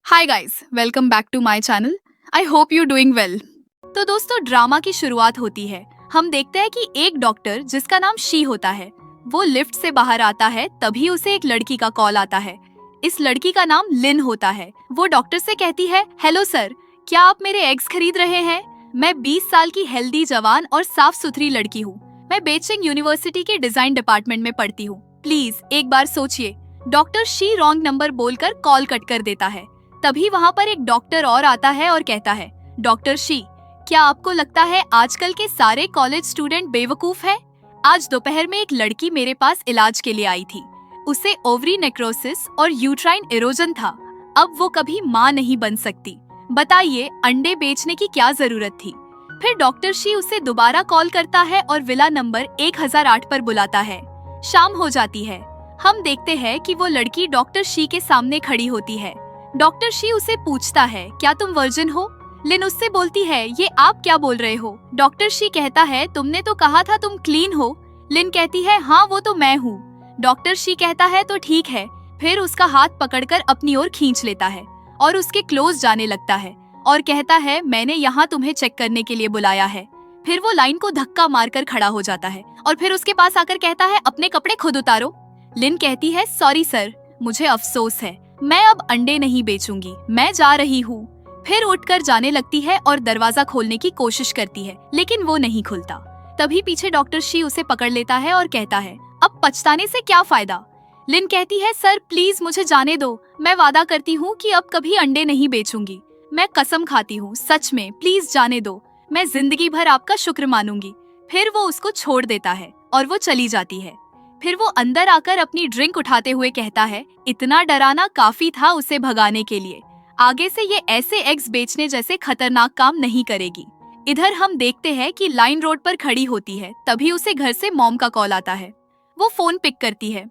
Hi guys, welcome back to my channel. I hope you doing well. तो दोस्तों, drama की शुरुआत होती है। हम देखते हैं कि एक डॉक्टर जिसका नाम शी होता है, वो लिफ्ट से बाहर आता है। तभी उसे एक लड़की का कॉल आता है। इस लड़की का नाम लिन होता है। वो डॉक्टर से कहती है, हेलो सर, क्या आप मेरे एग्स खरीद रहे हैं? मैं 20 साल की हेल्दी जवान और साफ सुथरी लड़की हूँ। मैं बेचिंग यूनिवर्सिटी के डिजाइन डिपार्टमेंट में पढ़ती हूँ। प्लीज एक बार सोचिए। डॉक्टर शी रॉन्ग नंबर बोलकर कॉल कट कर देता है। तभी वहाँ पर एक डॉक्टर और आता है और कहता है, डॉक्टर शी, क्या आपको लगता है आजकल के सारे कॉलेज स्टूडेंट बेवकूफ है? आज दोपहर में एक लड़की मेरे पास इलाज के लिए आई थी। उसे ओवरी नेक्रोसिस और यूट्राइन इरोजन था। अब वो कभी माँ नहीं बन सकती। बताइए, अंडे बेचने की क्या जरूरत थी? फिर डॉक्टर शी उसे दोबारा कॉल करता है और विला नंबर 1008 पर बुलाता है। शाम हो जाती है। हम देखते हैं कि वो लड़की डॉक्टर शी के सामने खड़ी होती है। डॉक्टर शी उसे पूछता है, क्या तुम वर्जिन हो? लिन उससे बोलती है, ये आप क्या बोल रहे हो? डॉक्टर शी कहता है, तुमने तो कहा था तुम क्लीन हो। लिन कहती है, हाँ वो तो मैं हूँ। डॉक्टर शी कहता है, तो ठीक है। फिर उसका हाथ पकड़कर अपनी ओर खींच लेता है और उसके क्लोज जाने लगता है और कहता है, मैंने यहाँ तुम्हें चेक करने के लिए बुलाया है। फिर वो लाइन को धक्का मारकर खड़ा हो जाता है और फिर उसके पास आकर कहता है, अपने कपड़े खुद उतारो। लिन कहती है, सॉरी सर, मुझे अफसोस है, मैं अब अंडे नहीं बेचूंगी, मैं जा रही हूँ। फिर उठकर जाने लगती है और दरवाजा खोलने की कोशिश करती है, लेकिन वो नहीं खुलता। तभी पीछे डॉक्टर शी उसे पकड़ लेता है और कहता है, अब पछताने से क्या फायदा? लिन कहती है, सर प्लीज मुझे जाने दो। मैं वादा करती हूँ कि अब कभी अंडे नहीं बेचूंगी। मैं कसम खाती हूँ, सच में, प्लीज जाने दो। मैं जिंदगी भर आपका शुक्र मानूंगी। फिर वो उसको छोड़ देता है और वो चली जाती है। फिर वो अंदर आकर अपनी ड्रिंक उठाते हुए कहता है, इतना डराना काफी था उसे भगाने के लिए। आगे से ये ऐसे एग्स बेचने जैसे खतरनाक काम नहीं करेगी। इधर हम देखते हैं कि लाइन रोड पर खड़ी होती है। तभी उसे घर से मॉम का कॉल आता है। वो फोन पिक करती है।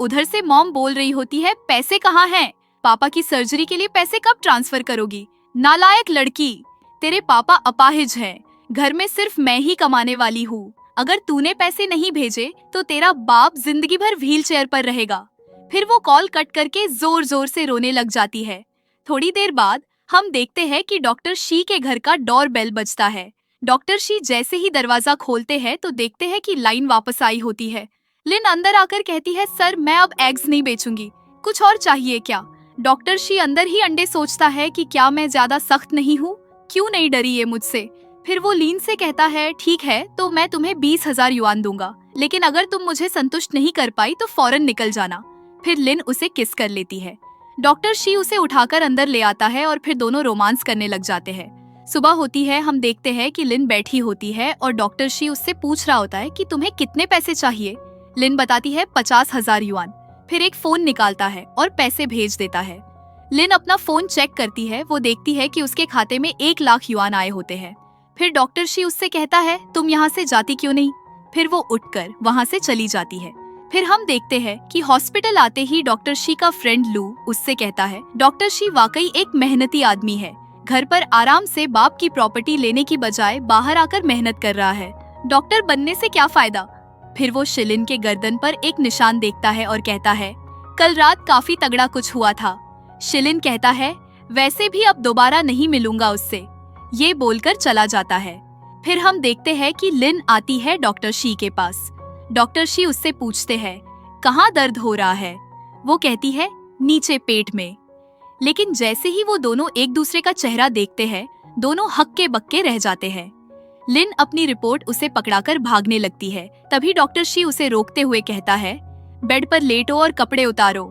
उधर से मॉम बोल रही होती है, पैसे कहाँ हैं? पापा की सर्जरी के लिए पैसे कब ट्रांसफर करोगी? नालायक लड़की, तेरे पापा अपाहिज हैं। घर में सिर्फ मैं ही कमाने वाली हूँ। अगर तूने पैसे नहीं भेजे तो तेरा बाप जिंदगी भर व्हील चेयर पर रहेगा। फिर वो कॉल कट करके जोर जोर से रोने लग जाती है। थोड़ी देर बाद हम देखते हैं कि डॉक्टर शी के घर का डोर बेल बजता है। डॉक्टर शी जैसे ही दरवाजा खोलते हैं तो देखते हैं कि लाइन वापस आई होती है। लिन अंदर आकर कहती है, सर मैं अब एग्स नहीं बेचूंगी, कुछ और चाहिए क्या? डॉक्टर शी अंदर ही अंडे सोचता है कि क्या मैं ज्यादा सख्त नहीं हूँ? क्यों नहीं डरी ये मुझसे? फिर वो लीन से कहता है, ठीक है तो मैं तुम्हें 20,000 युआन दूंगा, लेकिन अगर तुम मुझे संतुष्ट नहीं कर पाई तो फौरन निकल जाना। फिर लिन उसे किस कर लेती है। डॉक्टर शी उसे उठाकर अंदर ले आता है और फिर दोनों रोमांस करने लग जाते हैं। सुबह होती है। हम देखते हैं कि लिन बैठी होती है और डॉक्टर शी उससे पूछ रहा होता है कि तुम्हें कितने पैसे चाहिए। लिन बताती है 50,000 युआन। फिर एक फोन निकालता है और पैसे भेज देता है। लिन अपना फोन चेक करती है। वो देखती है कि उसके खाते में 1 लाख युआन आए होते हैं। फिर डॉक्टर शी उससे कहता है, तुम यहाँ से जाती क्यों नहीं? फिर वो उठकर वहाँ से चली जाती है। फिर हम देखते हैं कि हॉस्पिटल आते ही डॉक्टर शी का फ्रेंड लू उससे कहता है, डॉक्टर शी वाकई एक मेहनती आदमी है। घर पर आराम से बाप की प्रॉपर्टी लेने की बजाय बाहर आकर मेहनत कर रहा है। डॉक्टर बनने से क्या फायदा? फिर वो शिलिन के गर्दन पर एक निशान देखता है और कहता है, कल रात काफी तगड़ा कुछ हुआ था। शिलिन कहता है, वैसे भी अब दोबारा नहीं मिलूंगा उससे। ये बोलकर चला जाता है। फिर हम देखते हैं कि लिन आती है डॉक्टर शी के पास। डॉक्टर शी उससे पूछते हैं, कहाँ दर्द हो रहा है? वो कहती है, नीचे पेट में। लेकिन जैसे ही वो दोनों एक दूसरे का चेहरा देखते हैं, दोनों हक्के बक्के रह जाते हैं। लिन अपनी रिपोर्ट उसे पकड़ाकर भागने लगती है। तभी डॉक्टर शी उसे रोकते हुए कहता है, बेड पर लेटो और कपड़े उतारो।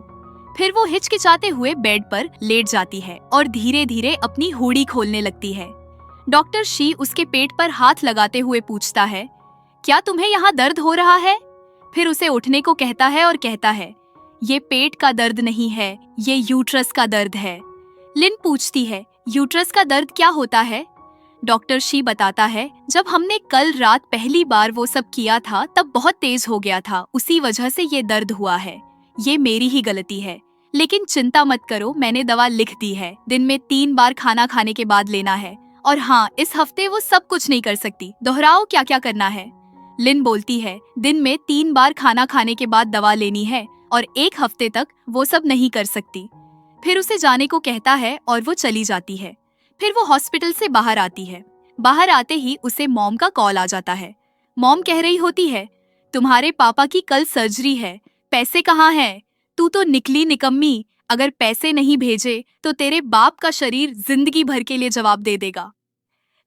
फिर वो हिचकिचाते हुए बेड पर लेट जाती है और धीरे धीरे अपनी हुडी खोलने लगती है। डॉक्टर शी उसके पेट पर हाथ लगाते हुए पूछता है, क्या तुम्हें यहाँ दर्द हो रहा है? फिर उसे उठने को कहता है और कहता है, ये पेट का दर्द नहीं है, ये यूट्रस का दर्द है। लिन पूछती है, यूट्रस का दर्द क्या होता है? डॉक्टर शी बताता है, जब हमने कल रात पहली बार वो सब किया था तब बहुत तेज हो गया था, उसी वजह से ये दर्द हुआ है। ये मेरी ही गलती है, लेकिन चिंता मत करो, मैंने दवा लिख दी है। दिन में 3 बार खाना खाने के बाद लेना है। और हाँ, इस हफ्ते वो सब कुछ नहीं कर सकती। दोहराओ क्या क्या करना है। लिन बोलती है, दिन में 3 बार खाना खाने के बाद दवा लेनी है और 1 हफ्ते तक वो सब नहीं कर सकती। फिर उसे जाने को कहता है और वो चली जाती है। फिर वो हॉस्पिटल से बाहर आती है। बाहर आते ही उसे मॉम का कॉल आ जाता है। मॉम कह रही होती है, तुम्हारे पापा की कल सर्जरी है, पैसे कहाँ हैं? तू तो निकली निकम्मी, अगर पैसे नहीं भेजे तो तेरे बाप का शरीर जिंदगी भर के लिए जवाब दे देगा।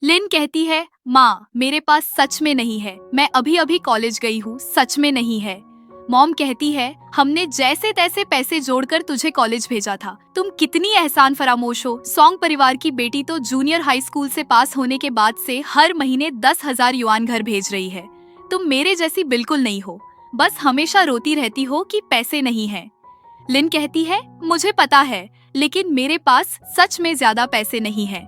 लिन कहती है, माँ मेरे पास सच में नहीं है, मैं अभी अभी कॉलेज गई हूँ, सच में नहीं है। मॉम कहती है, हमने जैसे तैसे पैसे जोड़कर तुझे कॉलेज भेजा था, तुम कितनी एहसान फरामोश हो। सॉन्ग परिवार की बेटी तो जूनियर हाई स्कूल से पास होने के बाद से हर महीने 10,000 युआन घर भेज रही है। तुम मेरे जैसी बिल्कुल नहीं हो, बस हमेशा रोती रहती हो कि पैसे नहीं है। लिन कहती है, मुझे पता है, लेकिन मेरे पास सच में ज्यादा पैसे नहीं है।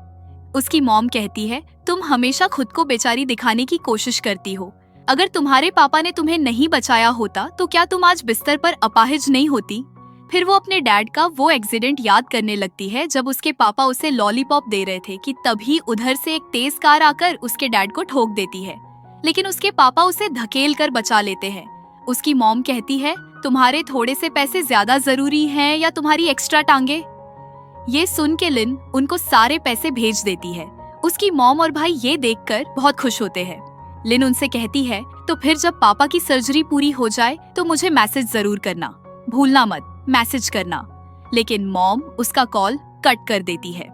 उसकी मॉम कहती है, तुम हमेशा खुद को बेचारी दिखाने की कोशिश करती हो। अगर तुम्हारे पापा ने तुम्हें नहीं बचाया होता तो क्या तुम आज बिस्तर पर अपाहिज नहीं होती? फिर वो अपने डैड का वो एक्सीडेंट याद करने लगती है जब उसके पापा उसे लॉलीपॉप दे रहे थे कि तभी उधर से एक तेज कार आकर उसके डैड को ठोक देती है, लेकिन उसके पापा उसे धकेल कर बचा लेते हैं। उसकी मॉम कहती है, तुम्हारे थोड़े से पैसे ज्यादा जरूरी हैं या तुम्हारी एक्स्ट्रा टांगे? ये सुन के लिन उनको सारे पैसे भेज देती है। उसकी मॉम और भाई ये देखकर बहुत खुश होते हैं। लिन उनसे कहती है, तो फिर जब पापा की सर्जरी पूरी हो जाए तो मुझे मैसेज जरूर करना, भूलना मत मैसेज करना। लेकिन मॉम उसका कॉल कट कर देती है।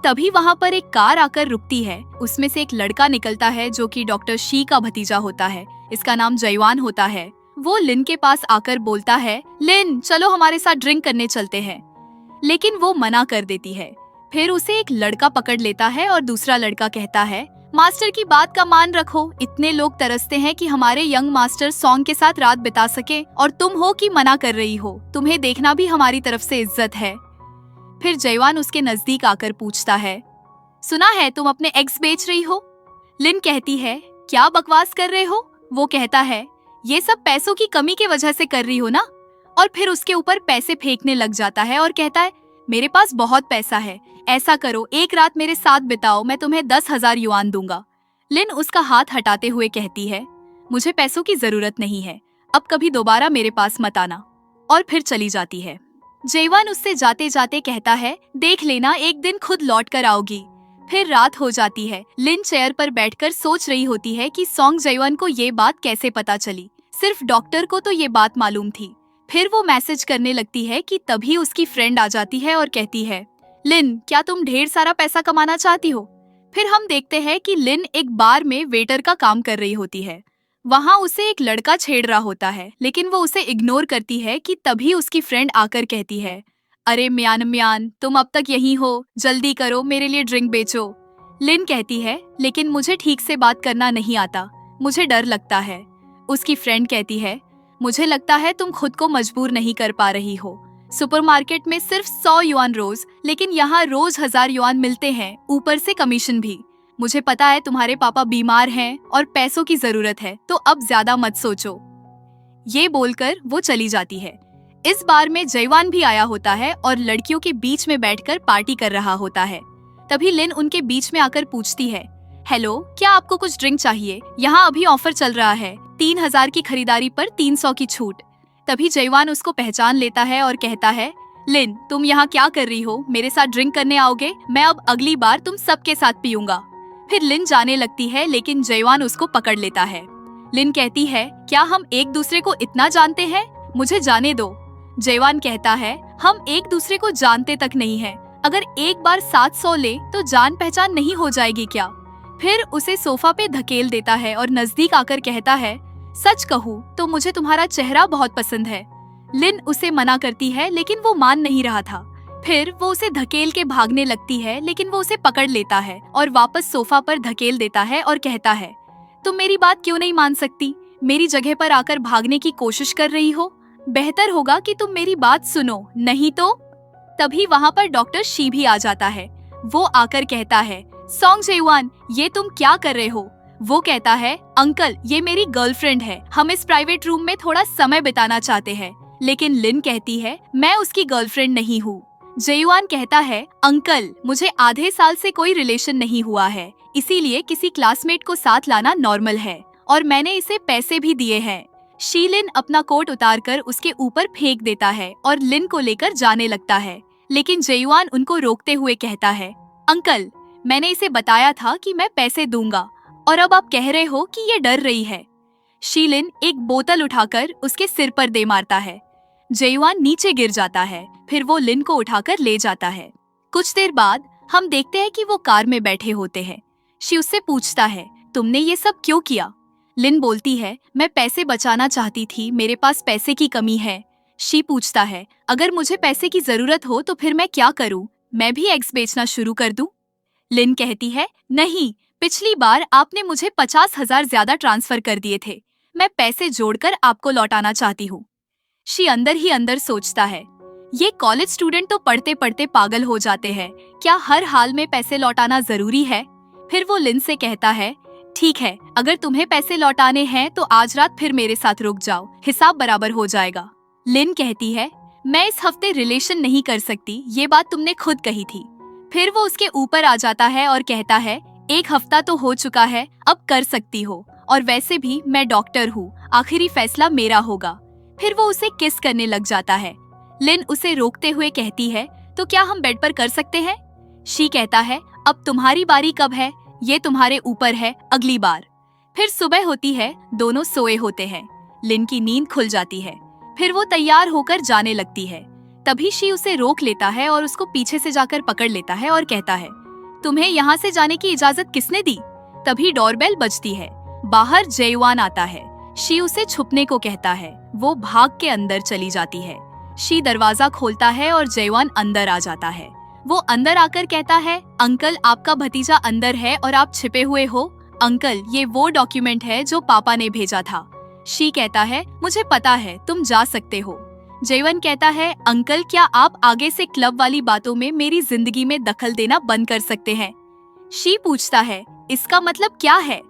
तभी वहाँ पर एक कार आकर रुकती है। उसमें से एक लड़का निकलता है जो कि डॉक्टर शी का भतीजा होता है। इसका नाम जयवान होता है। वो लिन के पास आकर बोलता है, लिन चलो हमारे साथ ड्रिंक करने चलते हैं, लेकिन वो मना कर देती है। फिर उसे एक लड़का पकड़ लेता है और दूसरा लड़का कहता है, मास्टर की बात का मान रखो, इतने लोग तरसते हैं कि हमारे यंग मास्टर सॉन्ग के साथ रात बिता सके और तुम हो कि मना कर रही हो, तुम्हें देखना भी हमारी तरफ से इज्जत है। फिर जयवान उसके नजदीक आकर पूछता है, सुना है तुम अपने एग्स बेच रही हो? लिन कहती है, क्या बकवास कर रहे हो? वो कहता है, ये सब पैसों की कमी की वजह से कर रही हो ना? और फिर उसके ऊपर पैसे फेंकने लग जाता है और कहता है, मेरे पास बहुत पैसा है, ऐसा करो एक रात मेरे साथ बिताओ, मैं तुम्हें 10,000 युआन दूंगा। लिन उसका हाथ हटाते हुए कहती है, मुझे पैसों की जरूरत नहीं है, अब कभी दोबारा मेरे पास मत आना। और फिर चली जाती है। जयवान उससे जाते जाते कहता है, देख लेना एक दिन खुद लौट कर आओगी। फिर रात हो जाती है। लिन चेयर पर बैठकर सोच रही होती है कि सॉन्ग जयवान को ये बात कैसे पता चली। सिर्फ डॉक्टर को तो ये बात मालूम थी। फिर वो मैसेज करने लगती है कि तभी उसकी फ्रेंड आ जाती है और कहती है, लिन क्या तुम ढेर सारा पैसा कमाना चाहती हो? फिर हम देखते हैं कि लिन एक बार में वेटर का काम कर रही होती है। वहाँ उसे एक लड़का छेड़ रहा होता है, लेकिन वो उसे इग्नोर करती है कि तभी उसकी फ्रेंड आकर कहती है, अरे म्यान म्यान तुम अब तक यहीं हो, जल्दी करो मेरे लिए ड्रिंक बेचो। लिन कहती है, लेकिन मुझे ठीक से बात करना नहीं आता, मुझे डर लगता है। उसकी फ्रेंड कहती है, मुझे लगता है तुम खुद को मजबूर नहीं कर पा रही हो। सुपरमार्केट में सिर्फ 100 युआन रोज, लेकिन यहाँ रोज 1000 युआन मिलते हैं, ऊपर से कमीशन भी। मुझे पता है तुम्हारे पापा बीमार हैं और पैसों की जरूरत है, तो अब ज्यादा मत सोचो। ये बोलकर वो चली जाती है। इस बार में जयवान भी आया होता है और लड़कियों के बीच में बैठकर पार्टी कर रहा होता है। तभी लिन उनके बीच में आकर पूछती है, हेलो क्या आपको कुछ ड्रिंक चाहिए? यहाँ अभी ऑफर चल रहा है, 3000 की खरीदारी पर 300 की छूट। तभी जयवान उसको पहचान लेता है और कहता है, लिन तुम यहाँ क्या कर रही हो? मेरे साथ ड्रिंक करने आओगे? मैं अब अगली बार तुम सबके साथ पीऊंगा। फिर लिन जाने लगती है, लेकिन जयवान उसको पकड़ लेता है। लिन कहती है, क्या हम एक दूसरे को इतना जानते हैं? मुझे जाने दो। जयवान कहता है, हम एक दूसरे को जानते तक नहीं है, अगर एक बार 700 ले तो जान पहचान नहीं हो जाएगी क्या? फिर उसे सोफा पे धकेल देता है और नजदीक आकर कहता है, सच कहूँ तो मुझे तुम्हारा चेहरा बहुत पसंद है। लिन उसे मना करती है, लेकिन वो मान नहीं रहा था। फिर वो उसे धकेल के भागने लगती है, लेकिन वो उसे पकड़ लेता है और वापस सोफा पर धकेल देता है और कहता है, तुम मेरी बात क्यों नहीं मान सकती? मेरी जगह पर आकर भागने की कोशिश कर रही हो? बेहतर होगा कि तुम मेरी बात सुनो, नहीं तो। तभी वहाँ पर डॉक्टर शी भी आ जाता है। वो आकर कहता है, सॉन्ग जयवान ये तुम क्या कर रहे हो? वो कहता है, अंकल ये मेरी गर्लफ्रेंड है, हम इस प्राइवेट रूम में थोड़ा समय बिताना चाहते हैं। लेकिन लिन कहती है, मैं उसकी गर्लफ्रेंड नहीं हूँ। जयवान कहता है, अंकल मुझे आधे साल से कोई रिलेशन नहीं हुआ है, इसीलिए किसी क्लासमेट को साथ लाना नॉर्मल है और मैंने इसे पैसे भी दिए हैं। शी लिन अपना कोट उतारकर उसके ऊपर फेंक देता है और लिन को लेकर जाने लगता है। लेकिन जेयुआन उनको रोकते हुए कहता है, अंकल, मैंने इसे बताया था कि मैं पैसे दूंगा और अब आप कह रहे हो कि ये डर रही है। शीलिन एक बोतल उठाकर उसके सिर पर दे मारता है। जेयुआन नीचे गिर जाता है, फिर वो लिन को उठाकर ले जाता है। कुछ देर बाद हम देखते हैं कि वो कार में बैठे होते हैं। शी उससे पूछता है, तुमने ये सब क्यों किया? लिन बोलती है, मैं पैसे बचाना चाहती थी, मेरे पास पैसे की कमी है। शी पूछता है, अगर मुझे पैसे की जरूरत हो तो फिर मैं क्या करूं? मैं भी एग्स बेचना शुरू कर दूं? लिन कहती है, नहीं, पिछली बार आपने मुझे 50,000 ज्यादा ट्रांसफर कर दिए थे। मैं पैसे जोड़कर आपको लौटाना चाहती हूँ। शी अंदर ही अंदर सोचता है, ये कॉलेज स्टूडेंट तो पढ़ते पढ़ते पागल हो जाते हैं, क्या हर हाल में पैसे लौटाना जरूरी है? फिर वो लिन से कहता है, ठीक है, अगर तुम्हें पैसे लौटाने हैं तो आज रात फिर मेरे साथ रुक जाओ, हिसाब बराबर हो जाएगा। लिन कहती है, मैं इस हफ्ते रिलेशन नहीं कर सकती, ये बात तुमने खुद कही थी। फिर वो उसके ऊपर आ जाता है और कहता है, एक हफ्ता तो हो चुका है, अब कर सकती हो, और वैसे भी मैं डॉक्टर हूँ, आखिरी फैसला मेरा होगा। फिर वो उसे किस करने लग जाता है। लिन उसे रोकते हुए कहती है, तो क्या हम बेड पर कर सकते हैं? शी कहता है, अब तुम्हारी बारी कब है, ये तुम्हारे ऊपर है, अगली बार। फिर सुबह होती है, दोनों सोए होते हैं। लिन की नींद खुल जाती है, फिर वो तैयार होकर जाने लगती है। तभी शी उसे रोक लेता है और उसको पीछे से जाकर पकड़ लेता है और कहता है, तुम्हें यहाँ से जाने की इजाजत किसने दी? तभी डोरबेल बजती है। बाहर जेयुआन आता है। शी उसे छुपने को कहता है। वो भाग के अंदर चली जाती है। शी दरवाजा खोलता है और जेयुआन अंदर आ जाता है। वो अंदर आकर कहता है, अंकल, आपका भतीजा अंदर है और आप छिपे हुए हो। अंकल, ये वो डॉक्यूमेंट है जो पापा ने भेजा था। शी कहता है, मुझे पता है, तुम जा सकते हो। जेयुआन कहता है, अंकल, क्या आप आगे से क्लब वाली बातों में मेरी जिंदगी में दखल देना बंद कर सकते हैं? शी पूछता है, इसका मतलब क्या है?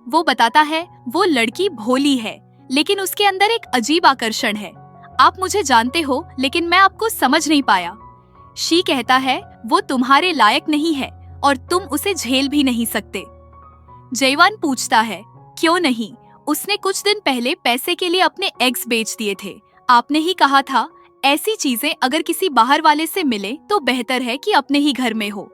वो बताता है, वो लड़की भोली है, लेकिन उसके अंदर एक अजीब आकर्षण है। आप मुझे जानते हो, लेकिन मैं आपको समझ नहीं पाया। शी कहता है, वो तुम्हारे लायक नहीं है और तुम उसे झेल भी नहीं सकते। जेयुआन पूछता है, क्यों नहीं? उसने कुछ दिन पहले पैसे के लिए अपने एग्स बेच दिए थे। आपने ही कहा था, ऐसी चीजें अगर किसी बाहर वाले से मिले तो बेहतर है कि अपने ही घर में हो।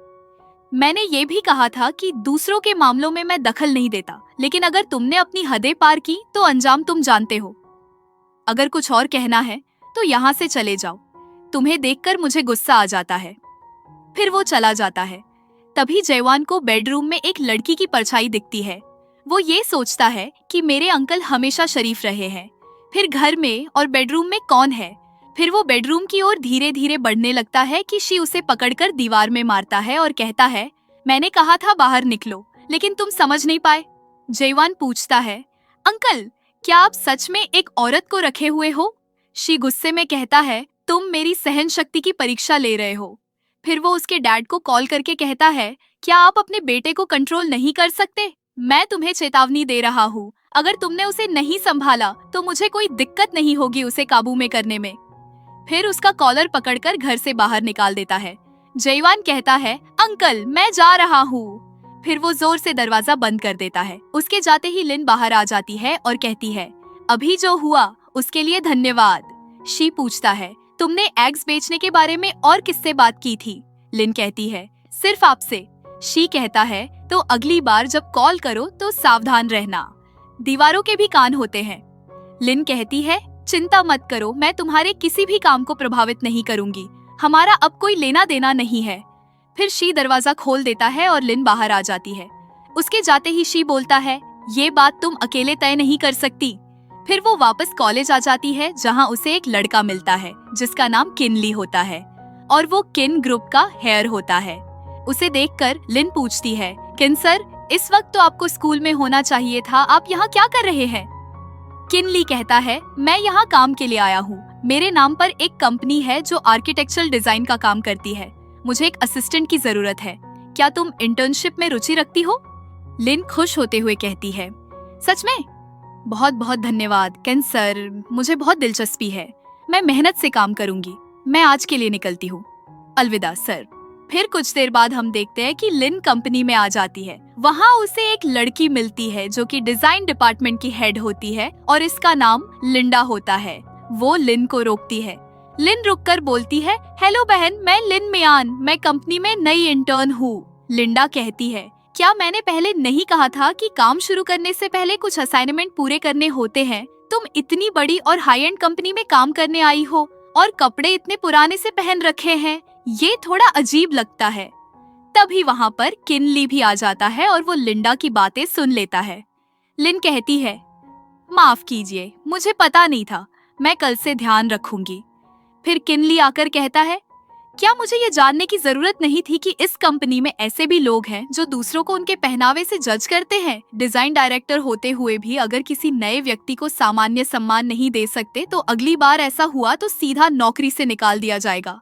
मैंने ये भी कहा था कि दूसरों के मामलों में मैं दखल नहीं देता, लेकिन अगर तुमने अपनी हदें पार की तो अंजाम तुम जानते हो। अगर कुछ और कहना है तो यहाँ से चले जाओ। तुम्हें देखकर मुझे गुस्सा आ जाता है। फिर वो चला जाता है। तभी जेयुआन को बेडरूम में एक लड़की की परछाई दिखती है। वो ये सोचता है कि मेरे अंकल हमेशा शरीफ रहे हैं। फिर घर में और बेडरूम में कौन है? फिर वो बेडरूम की ओर धीरे धीरे बढ़ने लगता है कि शी उसे पकड़कर दीवार में मारता है और कहता है, मैंने कहा था बाहर निकलो, लेकिन तुम समझ नहीं पाए। जेयुआन पूछता है, अंकल, क्या आप सच में एक औरत को रखे हुए हो? शी गुस्से में कहता है, तुम मेरी सहन शक्ति की परीक्षा ले रहे हो। फिर वो उसके डैड को कॉल करके कहता है, क्या आप अपने बेटे को कंट्रोल नहीं कर सकते? मैं तुम्हें चेतावनी दे रहा हूँ, अगर तुमने उसे नहीं संभाला तो मुझे कोई दिक्कत नहीं होगी उसे काबू में करने में। फिर उसका कॉलर पकड़कर घर से बाहर निकाल देता है। जेयुआन कहता है, अंकल, मैं जा रहा हूँ। फिर वो जोर से दरवाजा बंद कर देता है। उसके जाते ही लिन बाहर आ जाती है और कहती है, अभी जो हुआ उसके लिए धन्यवाद। शी पूछता है, तुमने एग्स बेचने के बारे में और किससे बात की थी? लिन कहती है, सिर्फ आपसे। शी कहता है, तो अगली बार जब कॉल करो तो सावधान रहना, दीवारों के भी कान होते हैं। लिन कहती है, चिंता मत करो, मैं तुम्हारे किसी भी काम को प्रभावित नहीं करूंगी, हमारा अब कोई लेना देना नहीं है। फिर शी दरवाजा खोल देता है और लिन बाहर आ जाती है। उसके जाते ही शी बोलता है, ये बात तुम अकेले तय नहीं कर सकती। फिर वो वापस कॉलेज आ जाती है, जहाँ उसे एक लड़का मिलता है जिसका नाम किनली होता है और वो किन ग्रुप का हेयर होता है। उसे देखकर लिन पूछती है, किन सर, इस वक्त तो आपको स्कूल में होना चाहिए था, आप यहाँ क्या कर रहे हैं? किनली कहता है, मैं यहाँ काम के लिए आया हूँ। मेरे नाम पर एक कंपनी है जो आर्किटेक्चरल डिजाइन का काम करती है। मुझे एक असिस्टेंट की जरूरत है। क्या तुम इंटर्नशिप में रुचि रखती हो? लिन खुश होते हुए कहती है, सच में? बहुत बहुत धन्यवाद किन सर, मुझे बहुत दिलचस्पी है। मैं मेहनत से काम करूंगी। मैं आज के लिए निकलती हूँ। अलविदा सर। फिर कुछ देर बाद हम देखते हैं कि लिन कंपनी में आ जाती है। वहाँ उसे एक लड़की मिलती है जो कि डिजाइन डिपार्टमेंट की हेड होती है और इसका नाम लिंडा होता है। वो लिन को रोकती है, लिन रुककर बोलती है, हेलो बहन, मैं लिन मियान, मैं कंपनी में नई इंटर्न हूँ। लिंडा कहती है, क्या मैंने पहले नहीं कहा था कि काम शुरू करने से पहले कुछ असाइनमेंट पूरे करने होते हैं? तुम इतनी बड़ी और हाई एंड कंपनी में काम करने आई हो और कपड़े इतने पुराने से पहन रखे हैं, ये थोड़ा अजीब लगता है। तभी वहाँ पर किनली भी आ जाता है और वो लिंडा की बातें सुन लेता है। लिन कहती है, माफ कीजिए, मुझे पता नहीं था, मैं कल से ध्यान रखूंगी। फिर किनली आकर कहता है, क्या मुझे ये जानने की जरूरत नहीं थी कि इस कंपनी में ऐसे भी लोग हैं जो दूसरों को उनके पहनावे से जज करते हैं? डिजाइन डायरेक्टर होते हुए भी अगर किसी नए व्यक्ति को सामान्य सम्मान नहीं दे सकते तो अगली बार ऐसा हुआ तो सीधा नौकरी से निकाल दिया जाएगा।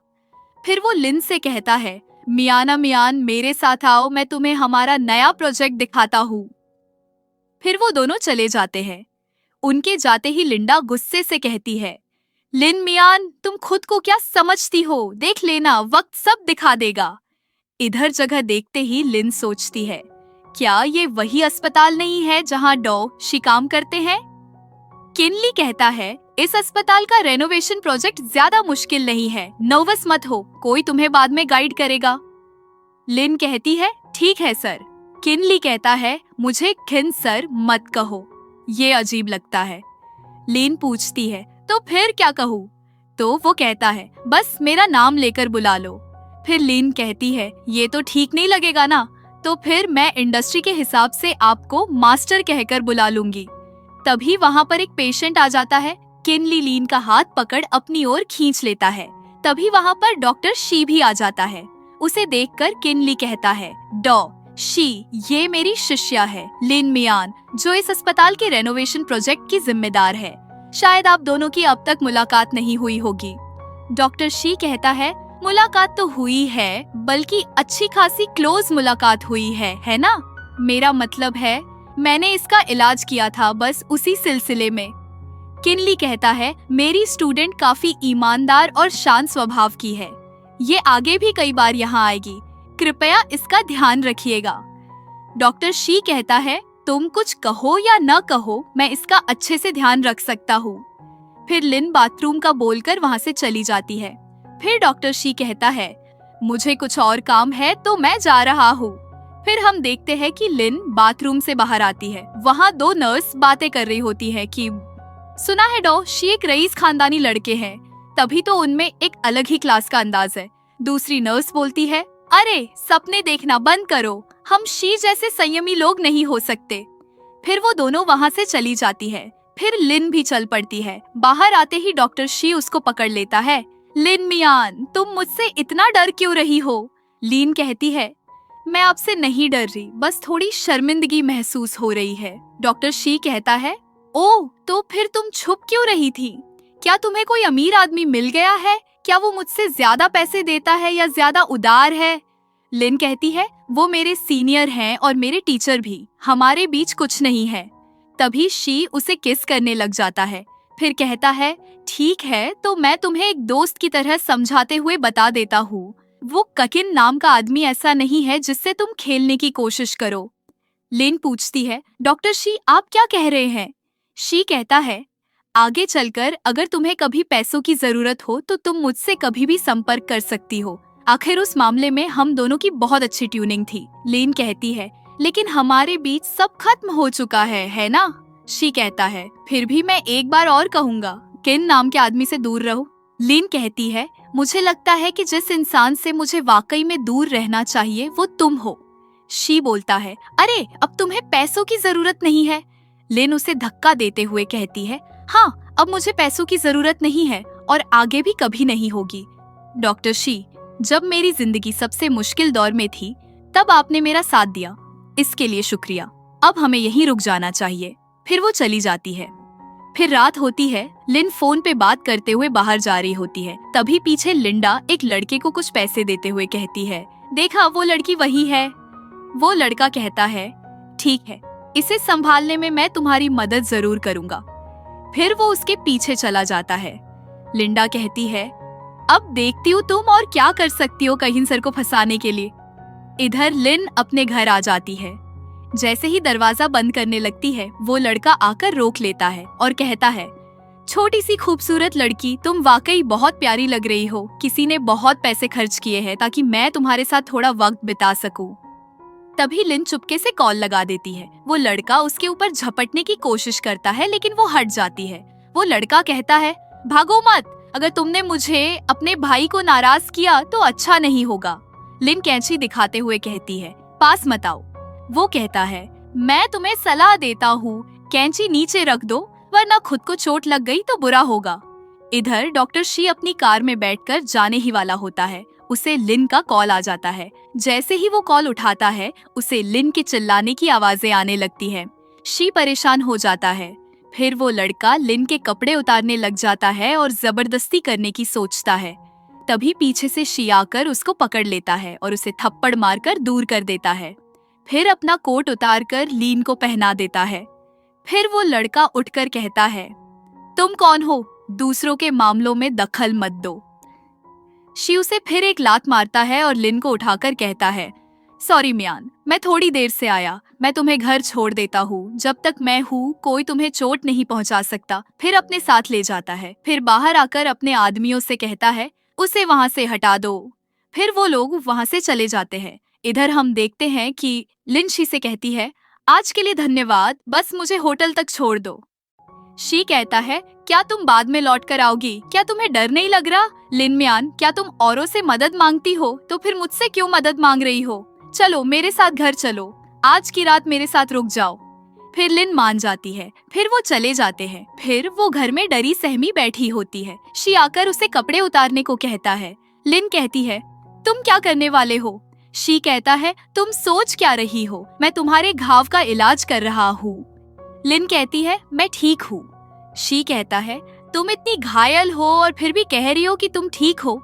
फिर वो लिन से कहता है, मियाना मियान, मेरे साथ आओ, मैं तुम्हें हमारा नया प्रोजेक्ट दिखाता हूँ। फिर वो दोनों चले जाते हैं। उनके जाते ही लिंडा गुस्से से कहती है, लिन मियान, तुम खुद को क्या समझती हो? देख लेना, वक्त सब दिखा देगा। इधर जगह देखते ही लिन सोचती है, क्या ये वही अस्पताल नहीं है जहाँ डॉ शी काम करते हैं? किनली कहता है, इस अस्पताल का रेनोवेशन प्रोजेक्ट ज्यादा मुश्किल नहीं है, नर्वस मत हो, कोई तुम्हें बाद में गाइड करेगा। लिन कहती है, ठीक है सर। किनली कहता है, मुझे खिन सर मत कहो, ये अजीब लगता है। लिन पूछती है, तो फिर क्या कहूँ? तो वो कहता है, बस मेरा नाम लेकर बुला लो। फिर लिन कहती है, ये तो ठीक नहीं लगेगा ना, तो फिर मैं इंडस्ट्री के हिसाब से आपको मास्टर कहकर बुला लूंगी। तभी वहाँ पर एक पेशेंट आ जाता है। किनली लिन का हाथ पकड़ अपनी ओर खींच लेता है। तभी वहाँ पर डॉक्टर शी भी आ जाता है। उसे देखकर किनली कहता है, डॉ शी, ये मेरी शिष्या है लिन मियान, जो इस अस्पताल के रेनोवेशन प्रोजेक्ट की जिम्मेदार है। शायद आप दोनों की अब तक मुलाकात नहीं हुई होगी। डॉक्टर शी कहता है, मुलाकात तो हुई है, बल्कि अच्छी खासी क्लोज मुलाकात हुई है ना? मेरा मतलब है, मैंने इसका इलाज किया था, बस उसी सिलसिले में। किनली कहता है, मेरी स्टूडेंट काफी ईमानदार और शांत स्वभाव की है, ये आगे भी कई बार यहाँ आएगी, कृपया इसका ध्यान रखिएगा। डॉक्टर शी कहता है, तुम कुछ कहो या न कहो, मैं इसका अच्छे से ध्यान रख सकता हूँ। फिर लिन बाथरूम का बोलकर वहाँ से चली जाती है। फिर डॉक्टर शी कहता है, मुझे कुछ और काम है तो मैं जा रहा हूँ। फिर हम देखते हैं कि लिन बाथरूम से बाहर आती है। वहाँ दो नर्स बातें कर रही होती है कि सुना है डॉ शी एक रईस खानदानी लड़के हैं, तभी तो उनमें एक अलग ही क्लास का अंदाज है। दूसरी नर्स बोलती है, अरे सपने देखना बंद करो, हम शी जैसे संयमी लोग नहीं हो सकते। फिर वो दोनों वहाँ से चली जाती है। फिर लिन भी चल पड़ती है। बाहर आते ही डॉक्टर शी उसको पकड़ लेता है। लिन मियान, तुम मुझसे इतना डर क्यों रही हो? लिन कहती है, मैं आपसे नहीं डर रही, बस थोड़ी शर्मिंदगी महसूस हो रही है। डॉक्टर शी कहता है, ओह, तो फिर तुम छुप क्यों रही थी? क्या तुम्हें कोई अमीर आदमी मिल गया है? क्या वो मुझसे ज्यादा पैसे देता है या ज्यादा उदार है? लिन कहती है, वो मेरे सीनियर हैं और मेरे टीचर भी, हमारे बीच कुछ नहीं है। तभी शी उसे किस करने लग जाता है। फिर कहता है, ठीक है, तो मैं तुम्हें एक दोस्त की तरह समझाते हुए बता देता हूँ, वो ककिन नाम का आदमी ऐसा नहीं है जिससे तुम खेलने की कोशिश करो। लिन पूछती है, डॉक्टर शी आप क्या कह रहे हैं? शी कहता है, आगे चलकर अगर तुम्हें कभी पैसों की जरूरत हो तो तुम मुझसे कभी भी संपर्क कर सकती हो। आखिर उस मामले में हम दोनों की बहुत अच्छी ट्यूनिंग थी। लिन कहती है, लेकिन हमारे बीच सब खत्म हो चुका है ना? शी कहता है, फिर भी मैं एक बार और कहूँगा, किन नाम के आदमी से दूर रहो। लिन कहती है, मुझे लगता है कि जिस इंसान से मुझे वाकई में दूर रहना चाहिए वो तुम हो। शी बोलता है, अरे अब तुम्हें पैसों की जरूरत नहीं है। लिन उसे धक्का देते हुए कहती है, हाँ, अब मुझे पैसों की जरूरत नहीं है और आगे भी कभी नहीं होगी। डॉक्टर शी, जब मेरी जिंदगी सबसे मुश्किल दौर में थी तब आपने मेरा साथ दिया, इसके लिए शुक्रिया। अब हमें यहीं रुक जाना चाहिए। फिर वो चली जाती है। फिर रात होती है। लिन फोन पे बात करते हुए बाहर जा रही होती है। तभी पीछे लिंडा एक लड़के को कुछ पैसे देते हुए कहती है, देखा वो लड़की वही है। वो लड़का कहता है, ठीक है, इसे संभालने में मैं तुम्हारी मदद जरूर करूंगा। फिर वो उसके पीछे चला जाता है। लिंडा कहती है, अब देखती हूँ तुम और क्या कर सकती हो कहिन सर को फंसाने के लिए। इधर लिन अपने घर आ जाती है। जैसे ही दरवाजा बंद करने लगती है वो लड़का आकर रोक लेता है और कहता है, छोटी सी खूबसूरत लड़की, तुम वाकई बहुत प्यारी लग रही हो। किसी ने बहुत पैसे खर्च किए हैं ताकि मैं तुम्हारे साथ थोड़ा वक्त बिता सकूं। तभी लिन चुपके से कॉल लगा देती है। वो लड़का उसके ऊपर झपटने की कोशिश करता है लेकिन वो हट जाती है। वो लड़का कहता है, भागो मत, अगर तुमने मुझे अपने भाई को नाराज किया तो अच्छा नहीं होगा। लिन कैंची दिखाते हुए कहती है, पास मत आओ। वो कहता है, मैं तुम्हें सलाह देता हूँ, कैंची नीचे रख दो वरना खुद को चोट लग गई तो बुरा होगा। इधर डॉक्टर शी अपनी कार में बैठकर जाने ही वाला होता है। उसे लिन का कॉल आ जाता है। जैसे ही वो कॉल उठाता है उसे लिन के चिल्लाने की आवाजें आने लगती है। शी परेशान हो जाता है। फिर वो लड़का लिन के कपड़े उतारने लग जाता है और जबरदस्ती करने की सोचता है। तभी पीछे से शी आकर उसको पकड़ लेता है और उसे थप्पड़ मारकर दूर कर देता है। फिर अपना कोट उतारकर लिन को पहना देता है। फिर वो लड़का उठकर कहता है, तुम कौन हो? दूसरों के मामलों में दखल मत दो। शी उसे फिर एक लात मारता है और लिन को उठाकर कहता है, सॉरी मियान, मैं थोड़ी देर से आया, मैं तुम्हें घर छोड़ देता हूँ। जब तक मैं हूँ कोई तुम्हें चोट नहीं पहुँचा सकता। फिर अपने साथ ले जाता है। फिर बाहर आकर अपने आदमियों से कहता है, उसे वहाँ से हटा दो। फिर वो लोग वहाँ से चले जाते हैं। इधर हम देखते हैं कि लिन शी से कहती है, आज के लिए धन्यवाद, बस मुझे होटल तक छोड़ दो। शी कहता है, क्या तुम बाद में लौट कर आओगी? क्या तुम्हें डर नहीं लग रहा? लिन मियान, क्या तुम औरों से मदद मांगती हो तो फिर मुझसे क्यों मदद मांग रही हो? चलो मेरे साथ घर चलो, आज की रात मेरे साथ रुक जाओ। फिर लिन मान जाती है। फिर वो चले जाते हैं। फिर वो घर में डरी सहमी बैठी होती है। शी आकर उसे कपड़े उतारने को कहता है। लिन कहती है, तुम क्या करने वाले हो? शी कहता है, तुम सोच क्या रही हो? मैं तुम्हारे घाव का इलाज कर रहा हूँ। लिन कहती है, मैं ठीक हूँ। शी कहता है, तुम इतनी घायल हो और फिर भी कह रही हो कि तुम ठीक हो।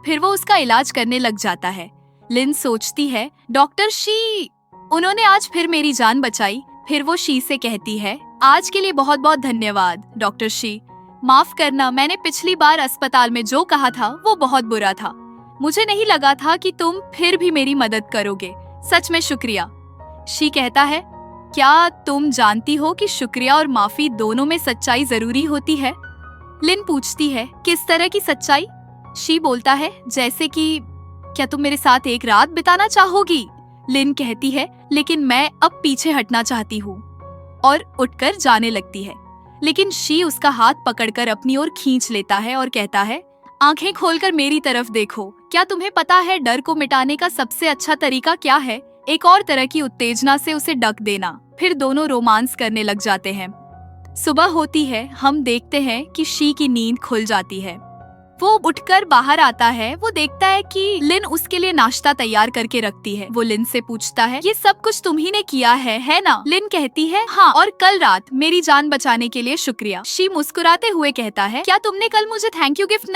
फिर वो उसका इलाज करने लग जाता है। लिन सोचती है, डॉक्टर शी, उन्होंने आज फिर मेरी जान बचाई। फिर वो शी से कहती है, आज के लिए बहुत बहुत धन्यवाद डॉक्टर शी। माफ करना, मैंने पिछली बार अस्पताल में जो कहा था वो बहुत बुरा था। मुझे नहीं लगा था कि तुम फिर भी मेरी मदद करोगे। सच में शुक्रिया। शी कहता है, क्या तुम जानती हो कि शुक्रिया और माफी दोनों में सच्चाई जरूरी होती है? लिन पूछती है, किस तरह की सच्चाई? शी बोलता है, जैसे कि क्या तुम मेरे साथ एक रात बिताना चाहोगी? लिन कहती है, लेकिन मैं अब पीछे हटना चाहती हूँ, और उठकर जाने लगती है। लेकिन शी उसका हाथ पकड़कर अपनी ओर खींच लेता है और कहता है, आंखें खोलकर मेरी तरफ देखो। क्या तुम्हें पता है डर को मिटाने का सबसे अच्छा तरीका क्या है? एक और तरह की उत्तेजना से उसे ढक देना। फिर दोनों रोमांस करने लग जाते हैं। सुबह होती है। हम देखते हैं कि शी की नींद खुल जाती है। वो उठकर बाहर आता है। वो देखता है कि लिन उसके लिए नाश्ता तैयार करके रखती है। वो लिन से पूछता है, ये सब कुछ तुम ही ने किया है ना? लिन कहती है, हाँ, और कल रात मेरी जान बचाने के लिए शुक्रिया। शी मुस्कुराते हुए कहता है, क्या तुमने कल मुझे थैंक यू गिफ्ट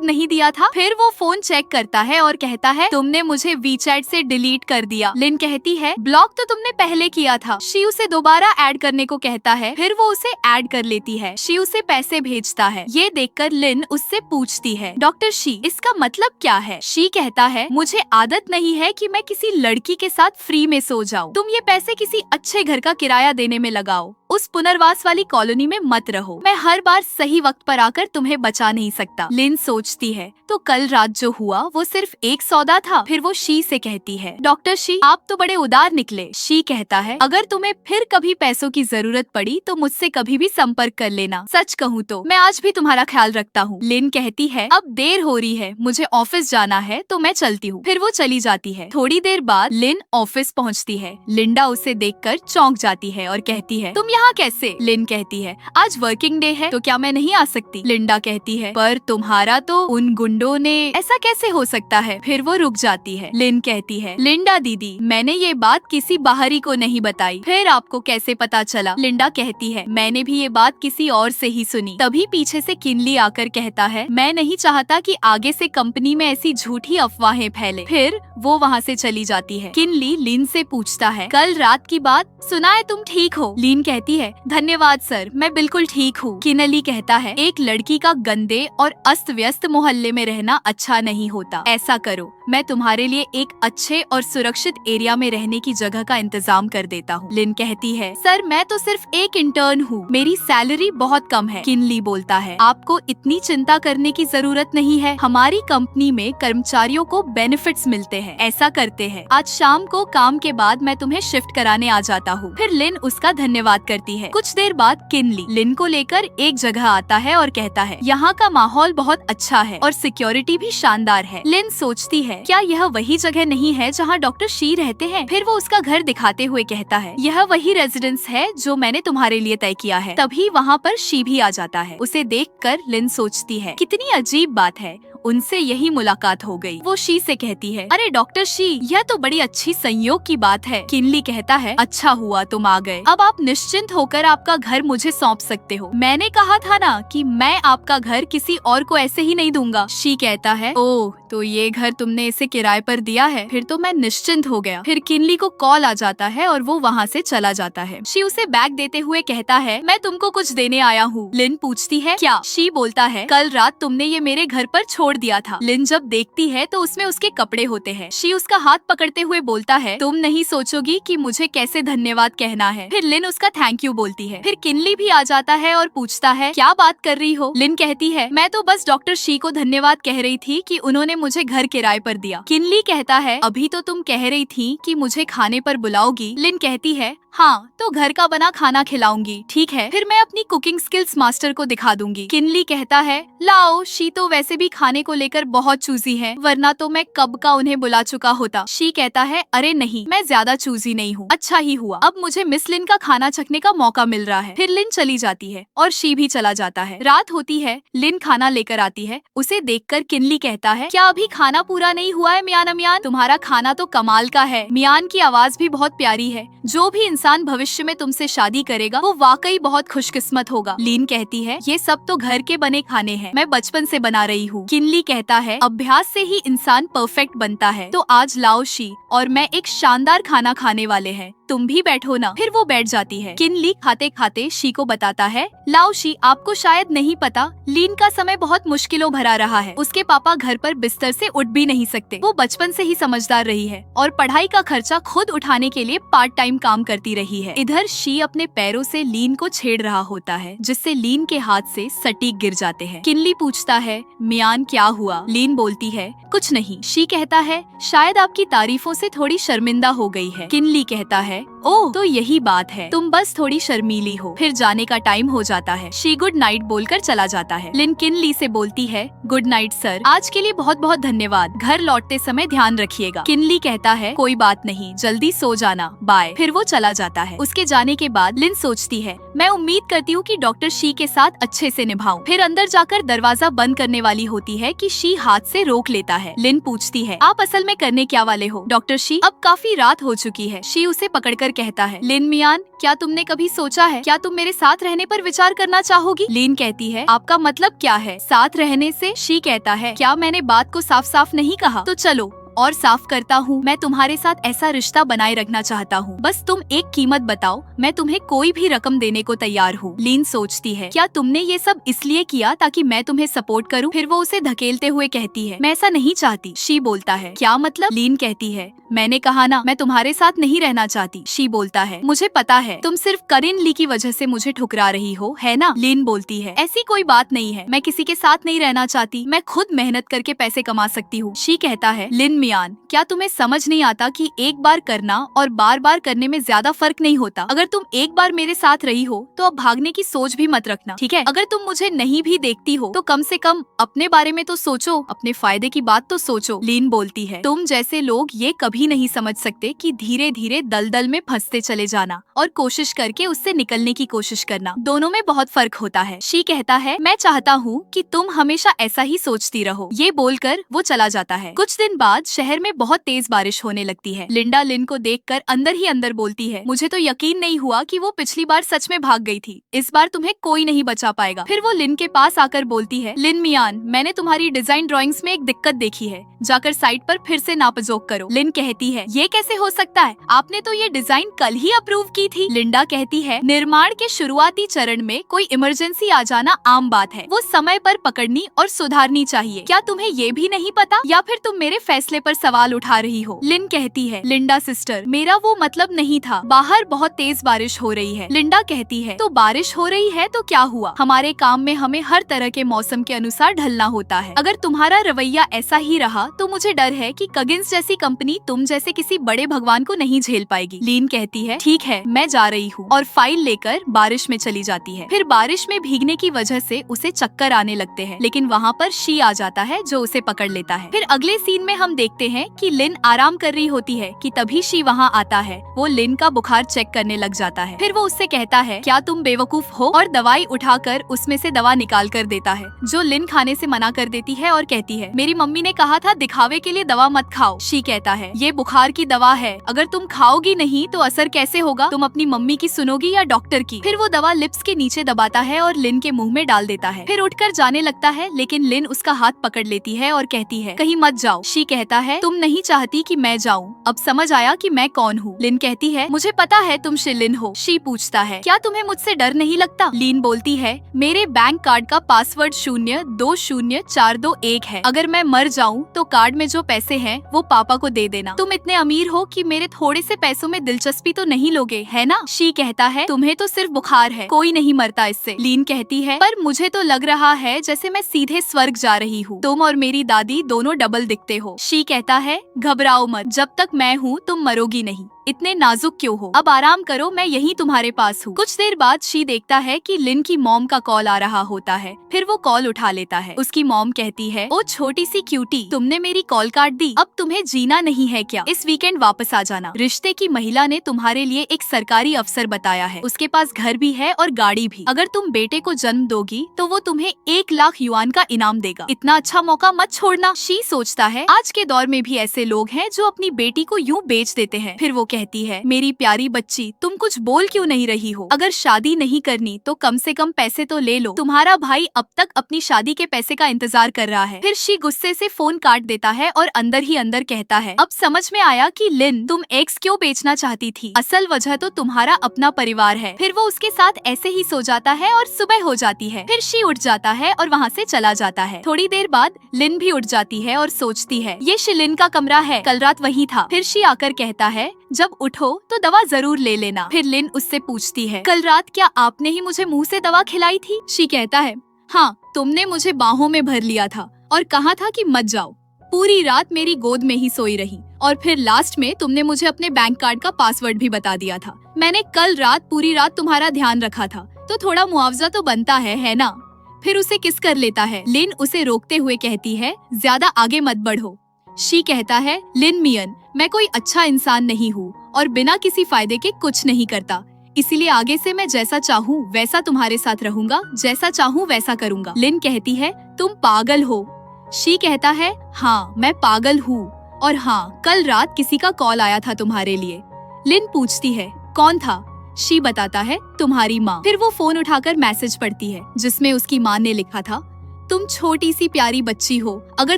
नहीं दिया था? फिर वो फोन चेक करता है और कहता है, तुमने मुझे वीचैट से डिलीट कर दिया। लिन कहती है, ब्लॉक तो तुमने पहले किया था। शी उसे दोबारा ऐड करने को कहता है। फिर वो उसे ऐड कर लेती है। शी उसे पैसे भेजता है। ये देखकर लिन उससे पूछती है, डॉक्टर शी, इसका मतलब क्या है? शी कहता है, मुझे आदत नहीं है कि मैं किसी लड़की के साथ फ्री में सो जाऊं। तुम ये पैसे किसी अच्छे घर का किराया देने में लगाओ। उस पुनर्वास वाली कॉलोनी में मत रहो। मैं हर बार सही वक्त पर आकर तुम्हें बचा नहीं सकता। लिन सोचती है, तो कल रात जो हुआ वो सिर्फ एक सौदा था। फिर वो शी से कहती है, डॉक्टर शी, आप तो बड़े उदार निकले। शी कहता है, अगर तुम्हें फिर कभी पैसों की जरूरत पड़ी तो मुझसे कभी भी संपर्क कर लेना। सच कहूँ तो मैं आज भी तुम्हारा ख्याल रखता हूँ। लिन कहती है, अब देर हो रही है, मुझे ऑफिस जाना है तो मैं चलती हूँ। फिर वो चली जाती है। थोड़ी देर बाद लिन ऑफिस पहुँचती है। लिंडा उसे देखकर चौंक जाती है और कहती है, तुम यहाँ कैसे? लिन कहती है, आज वर्किंग डे है तो क्या मैं नहीं आ सकती? लिंडा कहती है, पर तुम्हारा तो उन गुंडों ने, ऐसा कैसे हो सकता है? फिर वो रुक जाती है। लिन कहती है, लिंडा दीदी, मैंने ये बात किसी बाहरी को नहीं बताई। फिर आपको कैसे पता चला? लिंडा कहती है, मैंने भी ये बात किसी और से ही सुनी। तभी पीछे से किनली आकर कहता है, मैं नहीं चाहता कि आगे से कंपनी में ऐसी झूठी अफवाहें फैले। फिर वो वहाँ से चली जाती है। किनली लिन से पूछता है, कल रात की बात सुना है तुम ठीक हो? लिन कहती कहती है, धन्यवाद सर, मैं बिल्कुल ठीक हूँ। किनली कहता है, एक लड़की का गंदे और अस्त व्यस्त मोहल्ले में रहना अच्छा नहीं होता। ऐसा करो, मैं तुम्हारे लिए एक अच्छे और सुरक्षित एरिया में रहने की जगह का इंतजाम कर देता हूँ। लिन कहती है, सर मैं तो सिर्फ एक इंटर्न हूँ, मेरी सैलरी बहुत कम है। किनली बोलता है, आपको इतनी चिंता करने की जरूरत नहीं है, हमारी कंपनी में कर्मचारियों को बेनिफिट्स मिलते हैं। ऐसा करते हैं, आज शाम को काम के बाद मैं तुम्हें शिफ्ट कराने आ जाता हूँ। फिर लिन उसका धन्यवाद करती है। कुछ देर बाद किनली लिन को लेकर एक जगह आता है और कहता है, यहाँ का माहौल बहुत अच्छा है और सिक्योरिटी भी शानदार है। लिन सोचती है, क्या यह वही जगह नहीं है जहाँ डॉक्टर शी रहते हैं? फिर वो उसका घर दिखाते हुए कहता है, यह वही रेजिडेंस है जो मैंने तुम्हारे लिए तय किया है। तभी वहाँ पर शी भी आ जाता है। उसे देखकर लिन सोचती है, कितनी अजीब बात है, उनसे यही मुलाकात हो गई। वो शी से कहती है, अरे डॉक्टर शी, यह तो बड़ी अच्छी संयोग की बात है। किनली कहता है, अच्छा हुआ तुम आ गए, अब आप निश्चिंत होकर आपका घर मुझे सौंप सकते हो। मैंने कहा था ना कि मैं आपका घर किसी और को ऐसे ही नहीं दूंगा। शी कहता है, ओह तो ये घर तुमने इसे किराए पर दिया है, फिर तो मैं निश्चिंत हो गया। फिर किनली को कॉल आ जाता है और वो वहाँ से चला जाता है। शी उसे बैग देते हुए कहता है, मैं तुमको कुछ देने आया हूँ। लिन पूछती है, क्या? शी बोलता है, कल रात तुमने ये मेरे घर पर छोड़ दिया था। लिन जब देखती है तो उसमें उसके कपड़े होते हैं। शी उसका हाथ पकड़ते हुए बोलता है, तुम नहीं सोचोगी कि मुझे कैसे धन्यवाद कहना है। फिर लिन उसका थैंक यू बोलती है। फिर किनली भी आ जाता है और पूछता है, क्या बात कर रही हो? लिन कहती है, मैं तो बस डॉक्टर शी को धन्यवाद कह रही थी कि उन्होंने मुझे घर किराए पर दिया। किनली कहता है, अभी तो तुम कह रही थी कि मुझे खाने पर बुलाओगी। लिन कहती है, हाँ तो घर का बना खाना खिलाऊंगी, ठीक है, फिर मैं अपनी कुकिंग स्किल्स मास्टर को दिखा दूंगी। किनली कहता है, लाओ, शी तो वैसे भी खाने को लेकर बहुत चूजी है, वरना तो मैं कब का उन्हें बुला चुका होता। शी कहता है, अरे नहीं, मैं ज्यादा चूजी नहीं हूँ, अच्छा ही हुआ, अब मुझे मिस लिन का खाना चखने का मौका मिल रहा है। फिर लिन चली जाती है और शी भी चला जाता है। रात होती है, लिन खाना लेकर आती है। उसे देखकर किनली कहता है, क्या अभी खाना पूरा नहीं हुआ है मियान अमियान? तुम्हारा खाना तो कमाल का है। मियान की आवाज भी बहुत प्यारी है। जो भी इंसान भविष्य में तुमसे शादी करेगा वो वाकई बहुत खुशकिस्मत होगा। लीन कहती है, ये सब तो घर के बने खाने हैं, मैं बचपन से बना रही हूँ। किनली कहता है, अभ्यास से ही इंसान परफेक्ट बनता है। तो आज लाओ शी और मैं एक शानदार खाना खाने वाले हैं, तुम भी बैठो ना। फिर वो बैठ जाती है। किनली खाते खाते शी को बताता है, लाओ शी, आपको शायद नहीं पता, लीन का समय बहुत मुश्किलों भरा रहा है। उसके पापा घर पर बिस्तर से उठ भी नहीं सकते। वो बचपन से ही समझदार रही है और पढ़ाई का खर्चा खुद उठाने के लिए पार्ट टाइम काम करती रही है। इधर शी अपने पैरों से लीन को छेड़ रहा होता है, जिससे लीन के हाथ से सटीक गिर जाते हैं। किनली पूछता है, मियान क्या हुआ? लीन बोलती है, कुछ नहीं। शी कहता है, शायद आपकी तारीफों से थोड़ी शर्मिंदा हो गई है। किनली कहता है, ओह तो यही बात है, तुम बस थोड़ी शर्मीली हो। फिर जाने का टाइम हो जाता है। शी गुड नाइट बोलकर चला जाता है। लिन किनली से बोलती है, गुड नाइट सर, आज के लिए बहुत बहुत धन्यवाद, घर लौटते समय ध्यान रखिएगा। किनली कहता है, कोई बात नहीं, जल्दी सो जाना, बाय। फिर वो चला जाता है। उसके जाने के बाद लिन सोचती है, मैं उम्मीद करती हूँ कि डॉक्टर शी के साथ अच्छे से निभाऊं। फिर अंदर जाकर दरवाजा बंद करने वाली होती है कि शी हाथ से रोक लेता है। लिन पूछती है, आप असल में करने क्या वाले हो? डॉक्टर शी, अब काफी रात हो चुकी है। शी उसे पकड़कर कहता है, लिन मियान, क्या तुमने कभी सोचा है, क्या तुम मेरे साथ रहने पर विचार करना चाहोगी? लिन कहती है, आपका मतलब क्या है साथ रहने से? शी कहता है, क्या मैंने बात को साफ साफ नहीं कहा? तो चलो और साफ करता हूँ, मैं तुम्हारे साथ ऐसा रिश्ता बनाए रखना चाहता हूँ, बस तुम एक कीमत बताओ, मैं तुम्हें कोई भी रकम देने को तैयार हूँ। लीन सोचती है, क्या तुमने ये सब इसलिए किया ताकि मैं तुम्हें सपोर्ट करूँ? फिर वो उसे धकेलते हुए कहती है, मैं ऐसा नहीं चाहती। शी बोलता है, क्या मतलब? लीन कहती है, मैंने कहा ना, मैं तुम्हारे साथ नहीं रहना चाहती। शी बोलता है, मुझे पता है, तुम सिर्फ करिन ली की वजह से मुझे ठुकरा रही हो, है ना? लीन बोलती है, ऐसी कोई बात नहीं है, मैं किसी के साथ नहीं रहना चाहती, मैं खुद मेहनत करके पैसे कमा सकती हूँ। शी कहता है, लिन मियान, क्या तुम्हें समझ नहीं आता कि एक बार करना और बार बार करने में ज्यादा फर्क नहीं होता? अगर तुम एक बार मेरे साथ रही हो तो अब भागने की सोच भी मत रखना, ठीक है? अगर तुम मुझे नहीं भी देखती हो तो कम से कम अपने बारे में तो सोचो, अपने फायदे की बात तो सोचो। लीन बोलती है, तुम जैसे लोग ये कभी नहीं समझ सकते कि धीरे धीरे दलदल में फंसते चले जाना और कोशिश करके उससे निकलने की कोशिश करना, दोनों में बहुत फर्क होता है। शी कहता है, मैं चाहता हूँ कि तुम हमेशा ऐसा ही सोचती रहो। ये बोलकर वो चला जाता है। कुछ दिन बाद शहर में बहुत तेज बारिश होने लगती है। लिंडा लिन को देखकर अंदर ही अंदर बोलती है, मुझे तो यकीन नहीं हुआ कि वो पिछली बार सच में भाग गई थी। इस बार तुम्हें कोई नहीं बचा पाएगा। फिर वो लिन के पास आकर बोलती है, लिन मियान, मैंने तुम्हारी डिजाइन ड्राइंग्स में एक दिक्कत देखी है, जाकर साइट पर फिर से नापजोक करो। लिन कहती है, ये कैसे हो सकता है, आपने तो ये डिजाइन कल ही अप्रूव की थी। लिंडा कहती है, निर्माण के शुरुआती चरण में कोई इमरजेंसी आ जाना आम बात है, वो समय पर पकड़नी और सुधारनी चाहिए। क्या तुम्हें ये भी नहीं पता, या फिर तुम मेरे फैसले पर सवाल उठा रही हो? लिन कहती है, लिंडा सिस्टर, मेरा वो मतलब नहीं था, बाहर बहुत तेज बारिश हो रही है। लिंडा कहती है, तो बारिश हो रही है तो क्या हुआ, हमारे काम में हमें हर तरह के मौसम के अनुसार ढलना होता है। अगर तुम्हारा रवैया ऐसा ही रहा तो मुझे डर है कि कगिंस जैसी कंपनी तुम जैसे किसी बड़े भगवान को नहीं झेल पाएगी। लीन कहती है, ठीक है, मैं जा रही हूँ, और फाइल लेकर बारिश में चली जाती है। फिर बारिश में भीगने की वजह से उसे चक्कर आने लगते हैं, लेकिन वहाँ पर शी आ जाता है जो उसे पकड़ लेता है। फिर अगले सीन में हम देखते हैं कि लिन आराम कर रही होती है कि तभी शी वहाँ आता है। वो लिन का बुखार चेक करने लग जाता है। फिर वो उससे कहता है, क्या तुम बेवकूफ हो, और दवाई उठाकर उसमें से दवा निकाल कर देता है, जो लिन खाने से मना कर देती है और कहती है, मेरी मम्मी ने कहा था दिखावे के लिए दवा मत खाओ। शी कहता है, ये बुखार की दवा है, अगर तुम खाओगी नहीं तो असर कैसे होगा, तुम अपनी मम्मी की सुनोगी या डॉक्टर की। फिर वो दवा लिप्स के नीचे दबाता है और लिन के मुंह में डाल देता है। फिर उठकर जाने लगता है, लेकिन लिन उसका हाथ पकड़ लेती है और कहती है, कहीं मत जाओ। शी कहता है, तुम नहीं चाहती कि मैं जाऊँ, अब समझ आया कि मैं कौन हूँ। लिन कहती है, मुझे पता है तुम शिलिन हो। शी पूछता है, क्या तुम्हें मुझसे डर नहीं लगता? लीन बोलती है, मेरे बैंक कार्ड का पासवर्ड 0204221 है, अगर मैं मर जाऊँ तो कार्ड में जो पैसे हैं वो पापा को दे देना। तुम इतने अमीर हो कि मेरे थोड़े से पैसों में दिलचस्पी तो नहीं लोगे, है ना? शी कहता है, तुम्हें तो सिर्फ बुखार है, कोई नहीं मरता इससे। लीन कहती है, पर मुझे तो लग रहा है जैसे मैं सीधे स्वर्ग जा रही हूँ, तुम और मेरी दादी दोनों डबल दिखते हो। शी कहता है, घबराओ मत, जब तक मैं हूँ तुम मरोगी नहीं, इतने नाजुक क्यों हो, अब आराम करो, मैं यहीं तुम्हारे पास हूँ। कुछ देर बाद शी देखता है कि लिन की मॉम का कॉल आ रहा होता है। फिर वो कॉल उठा लेता है। उसकी मॉम कहती है, ओ छोटी सी क्यूटी, तुमने मेरी कॉल काट दी, अब तुम्हें जीना नहीं है क्या? इस वीकेंड वापस आ जाना। रिश्ते की महिला ने तुम्हारे लिए एक सरकारी अफसर बताया है, उसके पास घर भी है और गाड़ी भी। अगर तुम बेटे को जन्म दोगी तो वो तुम्हें 1,00,000 युआन का इनाम देगा, इतना अच्छा मौका मत छोड़ना। शी सोचता है, आज के दौर में भी ऐसे लोग हैं जो अपनी बेटी को यूँ बेच देते हैं। फिर वो कहती है, मेरी प्यारी बच्ची, तुम कुछ बोल क्यों नहीं रही हो? अगर शादी नहीं करनी तो कम से कम पैसे तो ले लो, तुम्हारा भाई अब तक अपनी शादी के पैसे का इंतजार कर रहा है। फिर शी गुस्से से फोन काट देता है और अंदर ही अंदर कहता है, अब समझ में आया कि लिन तुम एक्स क्यों बेचना चाहती थी, असल वजह तो तुम्हारा अपना परिवार है। फिर वो उसके साथ ऐसे ही सो जाता है और सुबह हो जाती है। फिर शी उठ जाता है और वहाँ से चला जाता है। थोड़ी देर बाद लिन भी उठ जाती है और सोचती है, ये शिलिन का कमरा है, कल रात वही था। फिर शी आकर कहता है, जब उठो तो दवा जरूर ले लेना। फिर लिन उससे पूछती है, कल रात क्या आपने ही मुझे मुंह से दवा खिलाई थी? शी कहता है, हाँ, तुमने मुझे बाहों में भर लिया था और कहा था कि मत जाओ, पूरी रात मेरी गोद में ही सोई रही, और फिर लास्ट में तुमने मुझे अपने बैंक कार्ड का पासवर्ड भी बता दिया था। मैंने कल रात पूरी रात तुम्हारा ध्यान रखा था, तो थोड़ा मुआवजा तो बनता है ना? फिर उसे किस कर लेता है। लिन उसे रोकते हुए कहती है, ज्यादा आगे मत बढ़ो। शी कहता है, लिन मियन, मैं कोई अच्छा इंसान नहीं हूँ और बिना किसी फायदे के कुछ नहीं करता, इसीलिए आगे से मैं जैसा चाहूँ वैसा तुम्हारे साथ रहूंगा, जैसा चाहूँ वैसा करूँगा। लिन कहती है, तुम पागल हो। शी कहता है, हाँ मैं पागल हूँ, और हाँ कल रात किसी का कॉल आया था तुम्हारे लिए। लिन पूछती है, कौन था? शी बताता है, तुम्हारी माँ। फिर वो फोन उठाकर मैसेज पढ़ती है जिसमें उसकी माँ ने लिखा था, तुम छोटी सी प्यारी बच्ची हो, अगर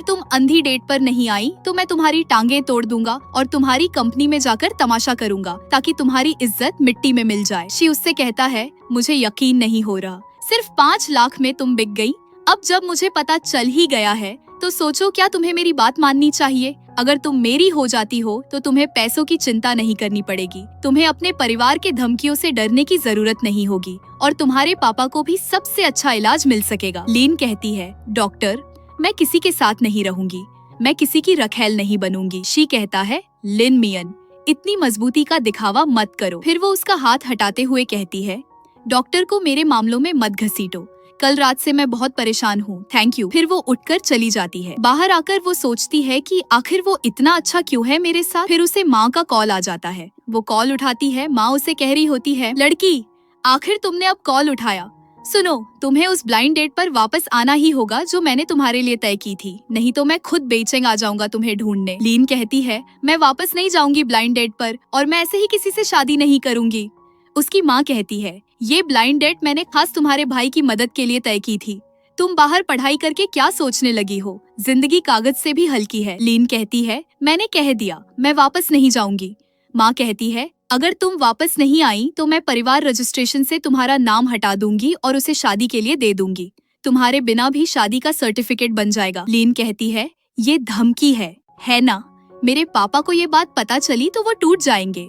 तुम अंधी डेट पर नहीं आई तो मैं तुम्हारी टांगे तोड़ दूंगा और तुम्हारी कंपनी में जाकर तमाशा करूंगा ताकि तुम्हारी इज्जत मिट्टी में मिल जाए। शी उससे कहता है, मुझे यकीन नहीं हो रहा, सिर्फ 5 लाख में तुम बिक गई। अब जब मुझे पता चल ही गया है तो सोचो क्या तुम्हें मेरी बात माननी चाहिए। अगर तुम मेरी हो जाती हो तो तुम्हें पैसों की चिंता नहीं करनी पड़ेगी, तुम्हें अपने परिवार के धमकियों से डरने की जरूरत नहीं होगी और तुम्हारे पापा को भी सबसे अच्छा इलाज मिल सकेगा। लीन कहती है, डॉक्टर मैं किसी के साथ नहीं रहूंगी, मैं किसी की रखैल नहीं बनूंगी। शी कहता है, लिन मियन इतनी मजबूती का दिखावा मत करो। फिर वो उसका हाथ हटाते हुए कहती है, डॉक्टर को मेरे मामलों में मत घसीटो, कल रात से मैं बहुत परेशान हूँ, थैंक यू। फिर वो उठकर चली जाती है। बाहर आकर वो सोचती है कि आखिर वो इतना अच्छा क्यों है मेरे साथ। फिर उसे माँ का कॉल आ जाता है। वो कॉल उठाती है। माँ उसे कह रही होती है, लड़की आखिर तुमने अब कॉल उठाया, सुनो, तुम्हें उस ब्लाइंड डेट पर वापस आना ही होगा जो मैंने तुम्हारे लिए तय की थी, नहीं तो मैं खुद बेचैन आ जाऊंगा तुम्हें ढूंढने। लीन कहती है, मैं वापस नहीं जाऊंगी ब्लाइंड डेट पर, और मैं ऐसे ही किसी से शादी नहीं करूंगी। उसकी माँ कहती है, ये ब्लाइंड डेट मैंने खास तुम्हारे भाई की मदद के लिए तय की थी। तुम बाहर पढ़ाई करके क्या सोचने लगी हो? जिंदगी कागज से भी हल्की है। लीन कहती है, मैंने कह दिया, मैं वापस नहीं जाऊंगी। माँ कहती है, अगर तुम वापस नहीं आई तो मैं परिवार रजिस्ट्रेशन से तुम्हारा नाम हटा दूंगी और उसे शादी के लिए दे दूंगी। तुम्हारे बिना भी शादी का सर्टिफिकेट बन जाएगा। लीन कहती है, ये धमकी है ना? मेरे पापा को ये बात पता चली तो वो टूट जाएंगे।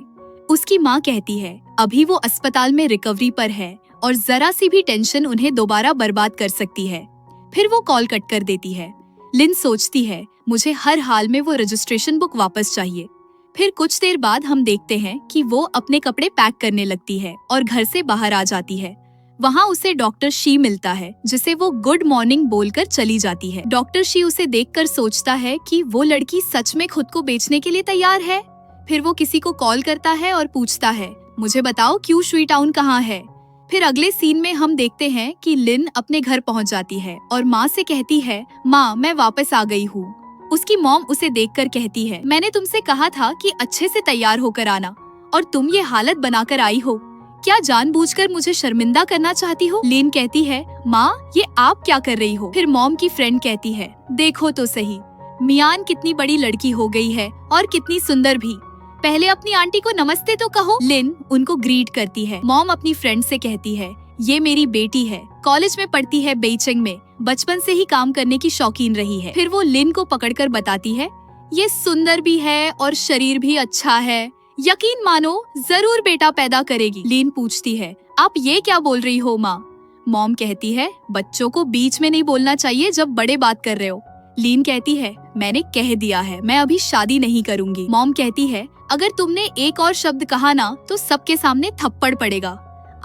उसकी माँ कहती है, अभी वो अस्पताल में रिकवरी पर है और जरा सी भी टेंशन उन्हें दोबारा बर्बाद कर सकती है। फिर वो कॉल कट कर देती है। लिन सोचती है, मुझे हर हाल में वो रजिस्ट्रेशन बुक वापस चाहिए। फिर कुछ देर बाद हम देखते हैं कि वो अपने कपड़े पैक करने लगती है और घर से बाहर आ जाती है। वहाँ उसे डॉक्टर शी मिलता है, जिसे वो गुड मॉर्निंग बोलकर चली जाती है। डॉक्टर शी उसे देखकर सोचता है कि वो लड़की सच में खुद को बेचने के लिए तैयार है। फिर वो किसी को कॉल करता है और पूछता है, मुझे बताओ क्यू शुई टाउन कहाँ है? फिर अगले सीन में हम देखते हैं कि लिन अपने घर पहुंच जाती है और माँ से कहती है, माँ मैं वापस आ गई हूँ। उसकी मॉम उसे देखकर कहती है, मैंने तुमसे कहा था कि अच्छे से तैयार होकर आना, और तुम ये हालत बनाकर आई हो। क्या जानबूझकर मुझे शर्मिंदा करना चाहती हो? लिन कहती है, माँ ये आप क्या कर रही हो? फिर मॉम की फ्रेंड कहती है, देखो तो सही, मियान कितनी बड़ी लड़की हो गई है और कितनी सुंदर भी। पहले अपनी आंटी को नमस्ते तो कहो। लिन उनको ग्रीट करती है। मॉम अपनी फ्रेंड से कहती है, ये मेरी बेटी है, कॉलेज में पढ़ती है बेइजिंग में, बचपन से ही काम करने की शौकीन रही है। फिर वो लिन को पकड़कर बताती है, ये सुंदर भी है और शरीर भी अच्छा है, यकीन मानो जरूर बेटा पैदा करेगी। लिन पूछती है, आप ये क्या बोल रही हो माँ? मॉम कहती है, बच्चों को बीच में नहीं बोलना चाहिए जब बड़े बात कर रहे हो। लीन कहती है, मैंने कह दिया है, मैं अभी शादी नहीं करूंगी। मॉम कहती है, अगर तुमने एक और शब्द कहा ना तो सबके सामने थप्पड़ पड़ेगा।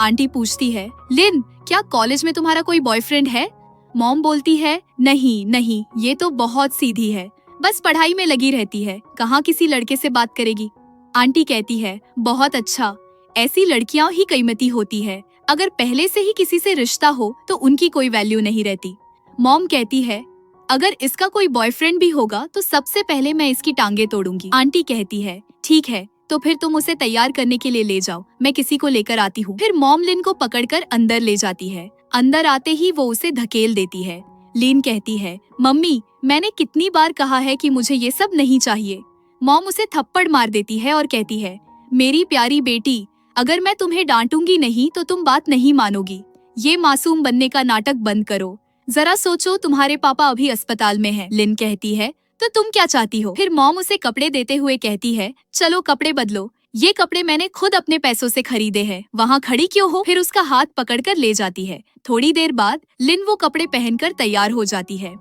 आंटी पूछती है, लिन क्या कॉलेज में तुम्हारा कोई बॉयफ्रेंड है? मॉम बोलती है, नहीं, ये तो बहुत सीधी है, बस पढ़ाई में लगी रहती है, कहाँ किसी लड़के से बात करेगी। आंटी कहती है, बहुत अच्छा, ऐसी लड़कियां ही कीमती होती है, अगर पहले से ही किसी से रिश्ता हो तो उनकी कोई वैल्यू नहीं रहती। मॉम कहती है, अगर इसका कोई बॉयफ्रेंड भी होगा तो सबसे पहले मैं इसकी टांगे तोड़ूंगी। आंटी कहती है, ठीक है, तो फिर तुम उसे तैयार करने के लिए ले जाओ, मैं किसी को लेकर आती हूँ। फिर मॉम लिन को पकड़कर अंदर ले जाती है। अंदर आते ही वो उसे धकेल देती है। लिन कहती है, मम्मी मैंने कितनी बार कहा है कि मुझे ये सब नहीं चाहिए। मॉम उसे थप्पड़ मार देती है और कहती है, मेरी प्यारी बेटी, अगर मैं तुम्हें डांटूंगी नहीं तो तुम बात नहीं मानोगी। ये मासूम बनने का नाटक बंद करो, जरा सोचो तुम्हारे पापा अभी अस्पताल में हैं। लिन कहती है, तो तुम क्या चाहती हो? फिर मॉम उसे कपड़े देते हुए कहती है, चलो कपड़े बदलो, ये कपड़े मैंने खुद अपने पैसों से खरीदे हैं, वहाँ खड़ी क्यों हो? फिर उसका हाथ पकड़कर ले जाती है। थोड़ी देर बाद लिन वो कपड़े पहनकर तैयार हो जाती है।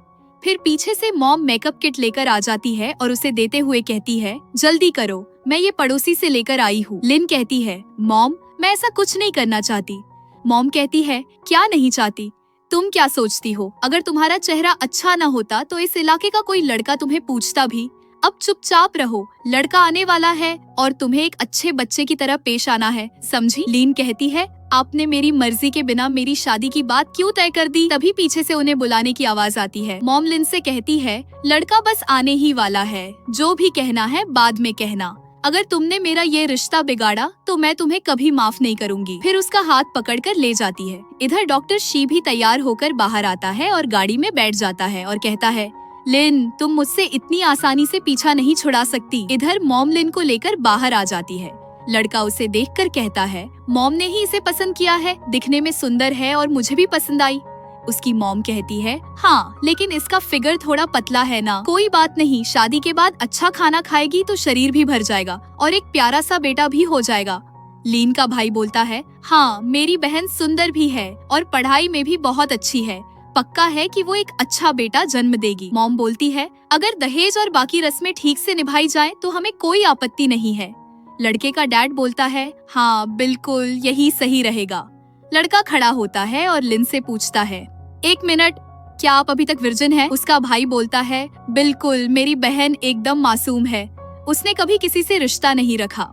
फिर पीछे से मॉम मेकअप किट लेकर आ जाती है और उसे देते हुए कहती है, जल्दी करो, मैं ये पड़ोसी से लेकर आई हूँ। लिन कहती है, मॉम मैं ऐसा कुछ नहीं करना चाहती। मॉम कहती है, क्या नहीं चाहती? तुम क्या सोचती हो, अगर तुम्हारा चेहरा अच्छा न होता तो इस इलाके का कोई लड़का तुम्हें पूछता भी? अब चुपचाप रहो, लड़का आने वाला है और तुम्हें एक अच्छे बच्चे की तरह पेश आना है, समझी? लीन कहती है, आपने मेरी मर्जी के बिना मेरी शादी की बात क्यों तय कर दी? तभी पीछे से उन्हें बुलाने की आवाज आती है। मॉम लिन से कहती है, लड़का बस आने ही वाला है, जो भी कहना है बाद में कहना, अगर तुमने मेरा ये रिश्ता बिगाड़ा तो मैं तुम्हें कभी माफ नहीं करूंगी। फिर उसका हाथ पकड़कर ले जाती है। इधर डॉक्टर शी भी तैयार होकर बाहर आता है और गाड़ी में बैठ जाता है और कहता है, लिन तुम मुझसे इतनी आसानी से पीछा नहीं छुड़ा सकती। इधर मॉम लिन को लेकर बाहर आ जाती है। लड़का उसे देखकर कहता है, मॉम ने ही इसे पसंद किया है, दिखने में सुंदर है और मुझे भी पसंद आई। उसकी मॉम कहती है, हाँ लेकिन इसका फिगर थोड़ा पतला है ना। कोई बात नहीं, शादी के बाद अच्छा खाना खाएगी तो शरीर भी भर जाएगा और एक प्यारा सा बेटा भी हो जाएगा। लीन का भाई बोलता है, हाँ मेरी बहन सुंदर भी है और पढ़ाई में भी बहुत अच्छी है, पक्का है कि वो एक अच्छा बेटा जन्म देगी। मॉम बोलती है, अगर दहेज और बाकी रस्में ठीक से निभाई जाए तो हमें कोई आपत्ति नहीं है। लड़के का डैड बोलता है, हाँ बिल्कुल यही सही रहेगा। लड़का खड़ा होता है और लिन से पूछता है, एक मिनट, क्या आप अभी तक वर्जिन हैं? उसका भाई बोलता है, बिल्कुल, मेरी बहन एकदम मासूम है, उसने कभी किसी से रिश्ता नहीं रखा।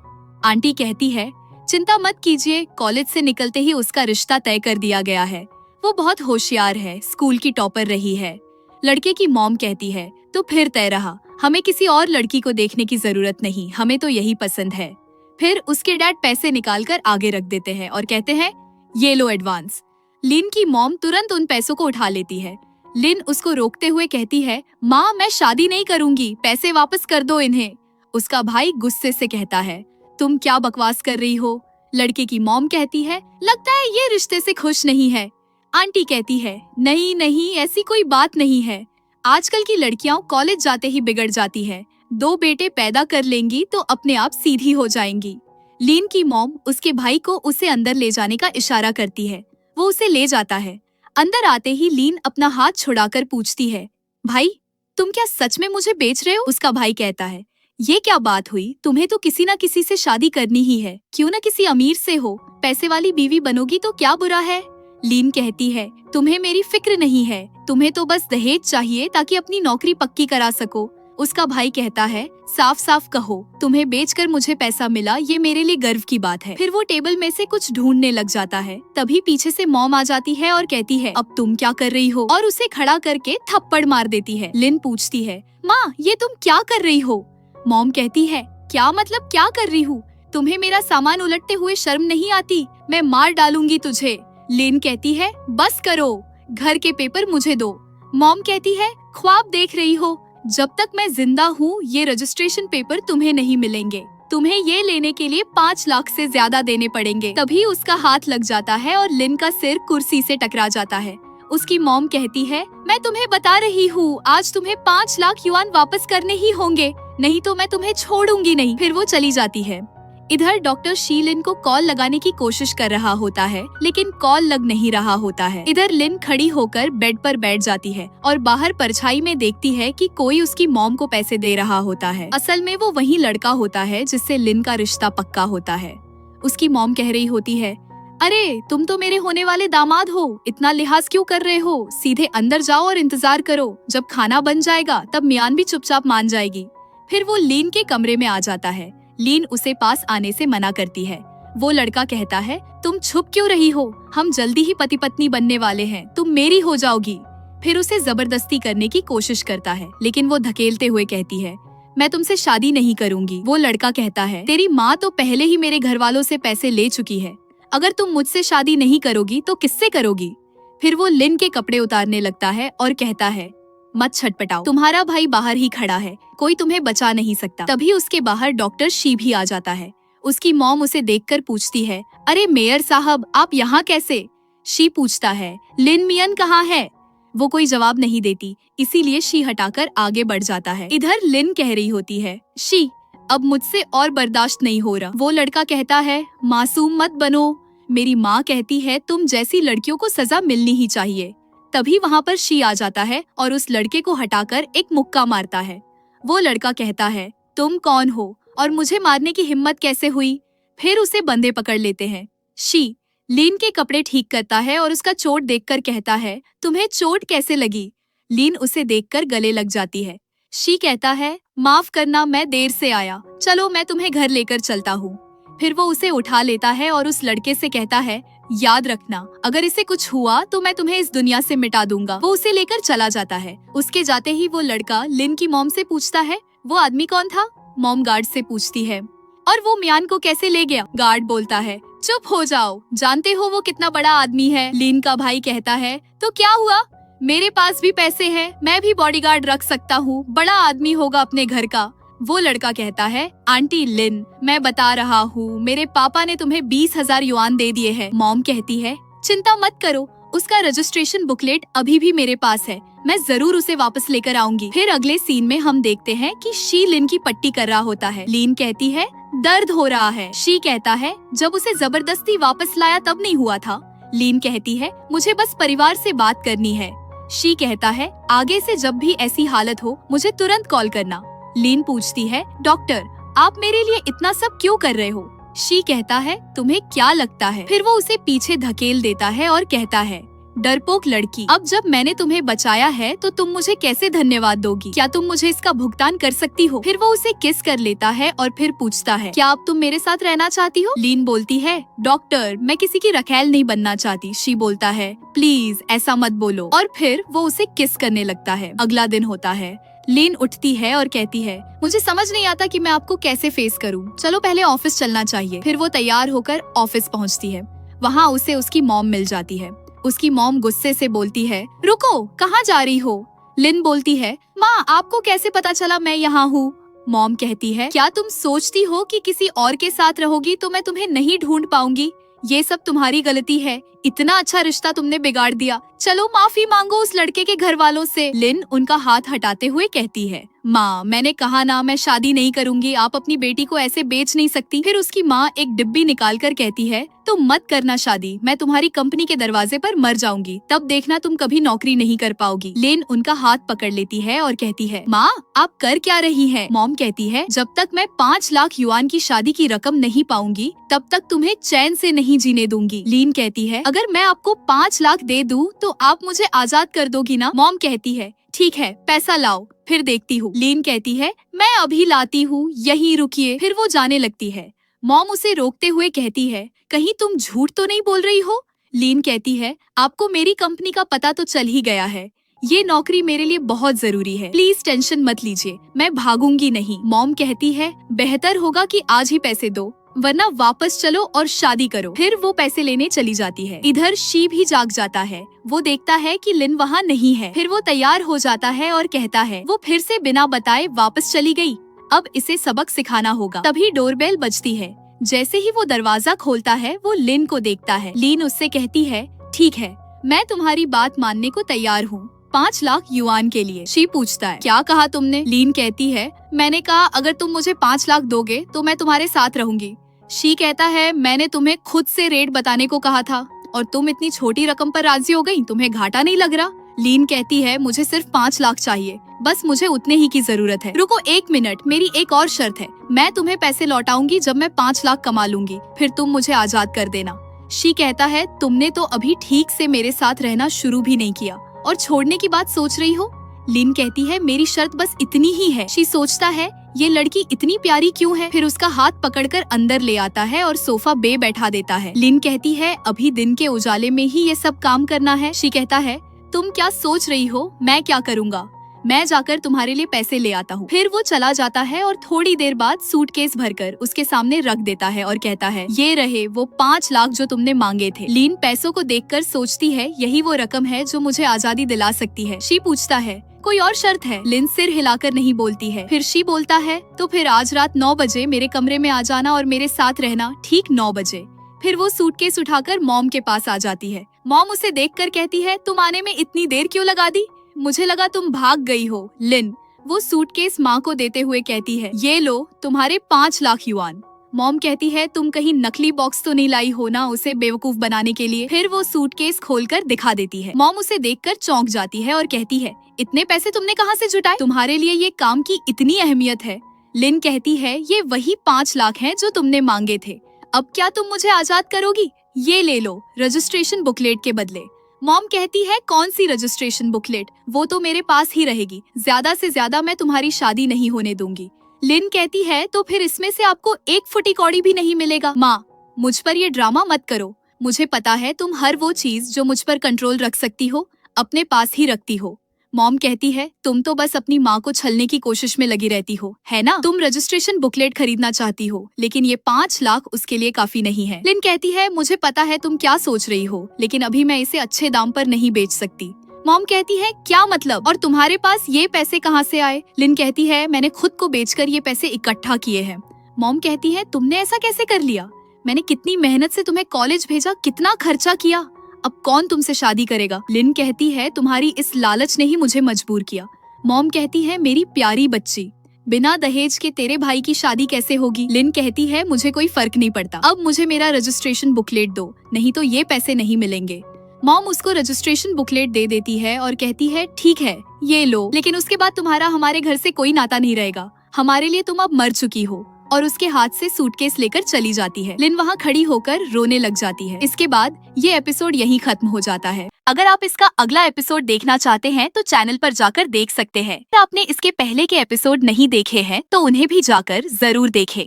आंटी कहती है, चिंता मत कीजिए, कॉलेज से निकलते ही उसका रिश्ता तय कर दिया गया है। वो बहुत होशियार है, स्कूल की टॉपर रही है। लड़के की मॉम कहती है तो फिर तय रहा, हमें किसी और लड़की को देखने की जरूरत नहीं, हमें तो यही पसंद है। फिर उसके डैड पैसे निकालकर आगे रख देते हैं और कहते हैं ये लो एडवांस। लिन की मॉम तुरंत उन पैसों को उठा लेती है। लिन उसको रोकते हुए कहती है, माँ मैं शादी नहीं करूंगी, पैसे वापस कर दो इन्हें। उसका भाई गुस्से से कहता है, तुम क्या बकवास कर रही हो। लड़के की मॉम कहती है, लगता है ये रिश्ते से खुश नहीं है। आंटी कहती है, नहीं नहीं ऐसी कोई बात नहीं है, आजकल की लड़कियां कॉलेज जाते ही बिगड़ जाती है, 2 बेटे पैदा कर लेंगी तो अपने आप सीधी हो जाएंगी। लीन की मॉम उसके भाई को उसे अंदर ले जाने का इशारा करती है। वो उसे ले जाता है। अंदर आते ही लीन अपना हाथ छुड़ाकर पूछती है, भाई तुम क्या सच में मुझे बेच रहे हो। उसका भाई कहता है, ये क्या बात हुई, तुम्हें तो किसी न किसी से शादी करनी ही है, क्यों न किसी अमीर से हो, पैसे वाली बीवी बनोगी तो क्या बुरा है। लीन कहती है, तुम्हें मेरी फिक्र नहीं है, तुम्हें तो बस दहेज चाहिए ताकि अपनी नौकरी पक्की करा सको। उसका भाई कहता है, साफ साफ कहो, तुम्हें बेचकर मुझे पैसा मिला, ये मेरे लिए गर्व की बात है। फिर वो टेबल में से कुछ ढूंढने लग जाता है। तभी पीछे से मॉम आ जाती है और कहती है, अब तुम क्या कर रही हो, और उसे खड़ा करके थप्पड़ मार देती है। लिन पूछती है, माँ ये तुम क्या कर रही हो। मॉम कहती है, क्या मतलब क्या कर रही हूँ, तुम्हें मेरा सामान उलटते हुए शर्म नहीं आती, मैं मार डालूंगी तुझे। लिन कहती है, बस करो, घर के पेपर मुझे दो। मॉम कहती है, ख्वाब देख रही हो, जब तक मैं जिंदा हूँ ये रजिस्ट्रेशन पेपर तुम्हें नहीं मिलेंगे, तुम्हें ये लेने के लिए 5 लाख से ज्यादा देने पड़ेंगे। तभी उसका हाथ लग जाता है और लिन का सिर कुर्सी से टकरा जाता है। उसकी मॉम कहती है, मैं तुम्हें बता रही हूँ, आज तुम्हें 5 लाख युआन वापस करने ही होंगे, नहीं तो मैं तुम्हें छोड़ूंगी नहीं। फिर वो चली जाती है। इधर डॉक्टर शी लिन को कॉल लगाने की कोशिश कर रहा होता है, लेकिन कॉल लग नहीं रहा होता है। इधर लिन खड़ी होकर बेड पर बैठ जाती है और बाहर परछाई में देखती है कि कोई उसकी मॉम को पैसे दे रहा होता है। असल में वो वही लड़का होता है जिससे लिन का रिश्ता पक्का होता है। उसकी मॉम कह रही होती है, अरे तुम तो मेरे होने वाले दामाद हो, इतना लिहाज क्यों कर रहे हो, सीधे अंदर जाओ और इंतजार करो, जब खाना बन जाएगा तब मियान भी चुपचाप मान जाएगी। फिर वो लीन के कमरे में आ जाता है। लीन उसे पास आने से मना करती है। वो लड़का कहता है, तुम छुप क्यों रही हो, हम जल्दी ही पति पत्नी बनने वाले हैं, तुम मेरी हो जाओगी। फिर उसे जबरदस्ती करने की कोशिश करता है, लेकिन वो धकेलते हुए कहती है, मैं तुमसे शादी नहीं करूंगी। वो लड़का कहता है, तेरी माँ तो पहले ही मेरे घर वालों से पैसे ले चुकी है, अगर तुम मुझसे शादी नहीं करोगी तो किससे करोगी। फिर वो लिन के कपड़े उतारने लगता है और कहता है, मत छटपटाओ, तुम्हारा भाई बाहर ही खड़ा है, कोई तुम्हें बचा नहीं सकता। तभी उसके बाहर डॉक्टर शी भी आ जाता है। उसकी मॉम उसे देखकर पूछती है, अरे मेयर साहब आप यहाँ कैसे। शी पूछता है, लिन मियन कहाँ है। वो कोई जवाब नहीं देती, इसीलिए शी हटाकर आगे बढ़ जाता है। इधर लिन कह रही होती है, शी अब मुझसे और बर्दाश्त नहीं हो रहा। वो लड़का कहता है, मासूम मत बनो, मेरी माँ कहती है तुम जैसी लड़कियों को सजा मिलनी ही चाहिए। तभी वहाँ पर शी आ जाता है और उस लड़के को हटाकर एक मुक्का मारता है। वो लड़का कहता है, तुम कौन हो और मुझे मारने की हिम्मत कैसे हुई। फिर उसे बंदे पकड़ लेते हैं। शी लीन के कपड़े ठीक करता है और उसका चोट देखकर कहता है, तुम्हें चोट कैसे लगी। लीन उसे देखकर गले लग जाती है। शी कहता है, माफ करना मैं देर से आया, चलो मैं तुम्हें घर लेकर चलता हूँ। फिर वो उसे उठा लेता है और उस लड़के से कहता है, याद रखना अगर इसे कुछ हुआ तो मैं तुम्हें इस दुनिया से मिटा दूंगा। वो उसे लेकर चला जाता है। उसके जाते ही वो लड़का लिन की मॉम से पूछता है, वो आदमी कौन था। मॉम गार्ड से पूछती है, और वो मियान को कैसे ले गया। गार्ड बोलता है, चुप हो जाओ, जानते हो वो कितना बड़ा आदमी है। लिन का भाई कहता है, तो क्या हुआ, मेरे पास भी पैसे हैं, मैं भी बॉडीगार्ड रख सकता हूँ, बड़ा आदमी होगा अपने घर का। वो लड़का कहता है, आंटी लिन मैं बता रहा हूँ, मेरे पापा ने तुम्हें 20,000 युआन दे दिए हैं। मॉम कहती है, चिंता मत करो, उसका रजिस्ट्रेशन बुकलेट अभी भी मेरे पास है, मैं जरूर उसे वापस लेकर आऊंगी। फिर अगले सीन में हम देखते हैं कि शी लिन की पट्टी कर रहा होता है। लिन कहती है, दर्द हो रहा है। शी कहता है, जब उसे जबरदस्ती वापस लाया तब नहीं हुआ था। लिन कहती है, मुझे बस परिवार से बात करनी है। शी कहता है, आगे से जब भी ऐसी हालत हो मुझे तुरंत कॉल करना। लिन पूछती है, डॉक्टर आप मेरे लिए इतना सब क्यों कर रहे हो। शी कहता है, तुम्हें क्या लगता है। फिर वो उसे पीछे धकेल देता है और कहता है, डरपोक लड़की, अब जब मैंने तुम्हें बचाया है तो तुम मुझे कैसे धन्यवाद दोगी? क्या तुम मुझे इसका भुगतान कर सकती हो? फिर वो उसे किस कर लेता है और फिर पूछता है, क्या अब तुम मेरे साथ रहना चाहती हो? लीन बोलती है, डॉक्टर मैं किसी की रखैल नहीं बनना चाहती। शी बोलता है, प्लीज ऐसा मत बोलो, और फिर वो उसे किस करने लगता है। अगला दिन होता है। लीन उठती है और कहती है, मुझे समझ नहीं आता कि मैं आपको कैसे फेस करूं। चलो पहले ऑफिस चलना चाहिए। फिर वो तैयार होकर ऑफिस पहुंचती है। वहाँ उसे उसकी मॉम मिल जाती है। उसकी मॉम गुस्से से बोलती है, रुको, कहाँ जा रही हो? लिन बोलती है, माँ आपको कैसे पता चला मैं यहाँ हूँ? मॉम कहती है, क्या तुम सोचती हो कि किसी और के साथ रहोगी तो मैं तुम्हें नहीं ढूंढ पाऊंगी? ये सब तुम्हारी गलती है। इतना अच्छा रिश्ता तुमने बिगाड़ दिया। चलो माफी मांगो उस लड़के के घर वालों से। लिन उनका हाथ हटाते हुए कहती है, माँ मैंने कहा ना मैं शादी नहीं करूंगी। आप अपनी बेटी को ऐसे बेच नहीं सकती। फिर उसकी माँ एक डिब्बी निकाल कर कहती है, तुम मत करना शादी। मैं तुम्हारी कंपनी के दरवाजे पर मर जाऊंगी, तब देखना तुम कभी नौकरी नहीं कर पाओगी। लिन उनका हाथ पकड़ लेती है और कहती है, माँ आप कर क्या रही है? मॉम कहती है, जब तक मैं 5 लाख युआन की शादी की रकम नहीं पाऊंगी तब तक तुम्हें चैन से नहीं जीने दूंगी। लीन कहती है, अगर मैं आपको 5 लाख दे दूं तो आप मुझे आजाद कर दोगी ना? मॉम कहती है, ठीक है पैसा लाओ फिर देखती हूँ। लीन कहती है, मैं अभी लाती हूँ, यहीं रुकिए। फिर वो जाने लगती है। मॉम उसे रोकते हुए कहती है, कहीं तुम झूठ तो नहीं बोल रही हो? लीन कहती है, आपको मेरी कंपनी का पता तो चल ही गया है। ये नौकरी मेरे लिए बहुत जरूरी है, प्लीज टेंशन मत लीजिए, मैं भागूंगी नहीं। मॉम कहती है, बेहतर होगा कि आज ही पैसे दो, वरना वापस चलो और शादी करो। फिर वो पैसे लेने चली जाती है। इधर शी भी जाग जाता है। वो देखता है कि लिन वहाँ नहीं है। फिर वो तैयार हो जाता है और कहता है, वो फिर से बिना बताए वापस चली गई। अब इसे सबक सिखाना होगा। तभी डोरबेल बजती है। जैसे ही वो दरवाजा खोलता है वो लिन को देखता है। लीन उससे कहती है, ठीक है मैं तुम्हारी बात मानने को तैयार हूँ, 5 लाख युआन के लिए। शी पूछता है, क्या कहा तुमने? लीन कहती है, मैंने कहा अगर तुम मुझे 5 लाख दोगे तो मैं तुम्हारे साथ रहूंगी। शी कहता है, मैंने तुम्हें खुद से रेट बताने को कहा था और तुम इतनी छोटी रकम पर राजी हो गई, तुम्हें घाटा नहीं लग रहा? लीन कहती है, मुझे सिर्फ 5 लाख चाहिए, बस मुझे उतने ही की जरूरत है। रुको 1 मिनट, मेरी एक और शर्त है, मैं तुम्हें पैसे लौटाऊंगी जब मैं 5 लाख कमा लूंगी, फिर तुम मुझे आजाद कर देना। शी कहता है, तुमने तो अभी ठीक से मेरे साथ रहना शुरू भी नहीं किया और छोड़ने की बात सोच रही हो? लिन कहती है, मेरी शर्त बस इतनी ही है। शी सोचता है, ये लड़की इतनी प्यारी क्यों है? फिर उसका हाथ पकड़कर अंदर ले आता है और सोफा बे बैठा देता है। लिन कहती है, अभी दिन के उजाले में ही ये सब काम करना है? शी कहता है, तुम क्या सोच रही हो, मैं क्या करूँगा? मैं जाकर तुम्हारे लिए पैसे ले आता हूँ। फिर वो चला जाता है और थोड़ी देर बाद सूटकेस भरकर उसके सामने रख देता है और कहता है, ये रहे वो 5 लाख जो तुमने मांगे थे। लीन पैसों को देखकर सोचती है, यही वो रकम है जो मुझे आजादी दिला सकती है। शी पूछता है, कोई और शर्त है? लिन सिर हिलाकर नहीं बोलती है। फिर शी बोलता है, तो फिर आज रात 9 बजे मेरे कमरे में आ जाना और मेरे साथ रहना, ठीक 9 बजे। फिर वो सूटकेस उठाकर मॉम के पास आ जाती है। मॉम उसे देखकर कहती है, तुम आने में इतनी देर क्यों लगा दी? मुझे लगा तुम भाग गई हो। लिन वो सूटकेस माँ को देते हुए कहती है, ये लो तुम्हारे 5 लाख युआन। मॉम कहती है, तुम कहीं नकली बॉक्स तो नहीं लाई हो ना उसे बेवकूफ बनाने के लिए? फिर वो सूटकेस खोलकर दिखा देती है। मॉम उसे देखकर चौंक जाती है और कहती है, इतने पैसे तुमने कहाँ से जुटाए? तुम्हारे लिए ये काम की इतनी अहमियत है? लिन कहती है, ये वही 5 लाख हैं जो तुमने मांगे थे। अब क्या तुम मुझे आजाद करोगी? ये ले लो रजिस्ट्रेशन बुकलेट के बदले। मॉम कहती है, कौन सी रजिस्ट्रेशन बुकलेट? वो तो मेरे पास ही रहेगी, ज्यादा से ज्यादा मैं तुम्हारी शादी नहीं होने दूंगी। लिन कहती है, तो फिर इसमें से आपको 1 फुटी कौड़ी भी नहीं मिलेगा। माँ मुझ पर ये ड्रामा मत करो, मुझे पता है तुम हर वो चीज जो मुझ पर कंट्रोल रख सकती हो अपने पास ही रखती हो। मॉम कहती है, तुम तो बस अपनी माँ को छलने की कोशिश में लगी रहती हो, है ना? तुम रजिस्ट्रेशन बुकलेट खरीदना चाहती हो, लेकिन ये 5 लाख उसके लिए काफी नहीं है। लिन कहती है, मुझे पता है तुम क्या सोच रही हो, लेकिन अभी मैं इसे अच्छे दाम पर नहीं बेच सकती। मॉम कहती है, क्या मतलब? और तुम्हारे पास ये पैसे कहाँ से आए? लिन कहती है, मैंने खुद को बेचकर ये पैसे इकट्ठा किए हैं। मॉम कहती है, तुमने ऐसा कैसे कर लिया? मैंने कितनी मेहनत से तुम्हें कॉलेज भेजा, कितना खर्चा किया, अब कौन तुमसे शादी करेगा? लिन कहती है, तुम्हारी इस लालच ने ही मुझे मजबूर किया। मॉम कहती है, मेरी प्यारी बच्ची, बिना दहेज के तेरे भाई की शादी कैसे होगी? लिन कहती है, मुझे कोई फर्क नहीं पड़ता, अब मुझे मेरा रजिस्ट्रेशन बुकलेट दो, नहीं तो ये पैसे नहीं मिलेंगे। मॉम उसको रजिस्ट्रेशन बुकलेट दे देती है और कहती है, ठीक है ये लो, लेकिन उसके बाद तुम्हारा हमारे घर से कोई नाता नहीं रहेगा, हमारे लिए तुम अब मर चुकी हो। और उसके हाथ से सूटकेस लेकर चली जाती है। लिन वहाँ खड़ी होकर रोने लग जाती है। इसके बाद ये एपिसोड यहीं खत्म हो जाता है। अगर आप इसका अगला एपिसोड देखना चाहते हैं तो चैनल पर जाकर देख सकते हैं। अगर आपने इसके पहले के एपिसोड नहीं देखे हैं तो उन्हें भी जाकर जरूर देखें।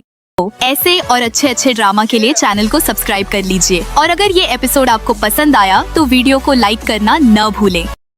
ऐसे और अच्छे ड्रामा के लिए चैनल को सब्सक्राइब कर लीजिए और अगर ये एपिसोड आपको पसंद आया तो वीडियो को लाइक करना न भूलें।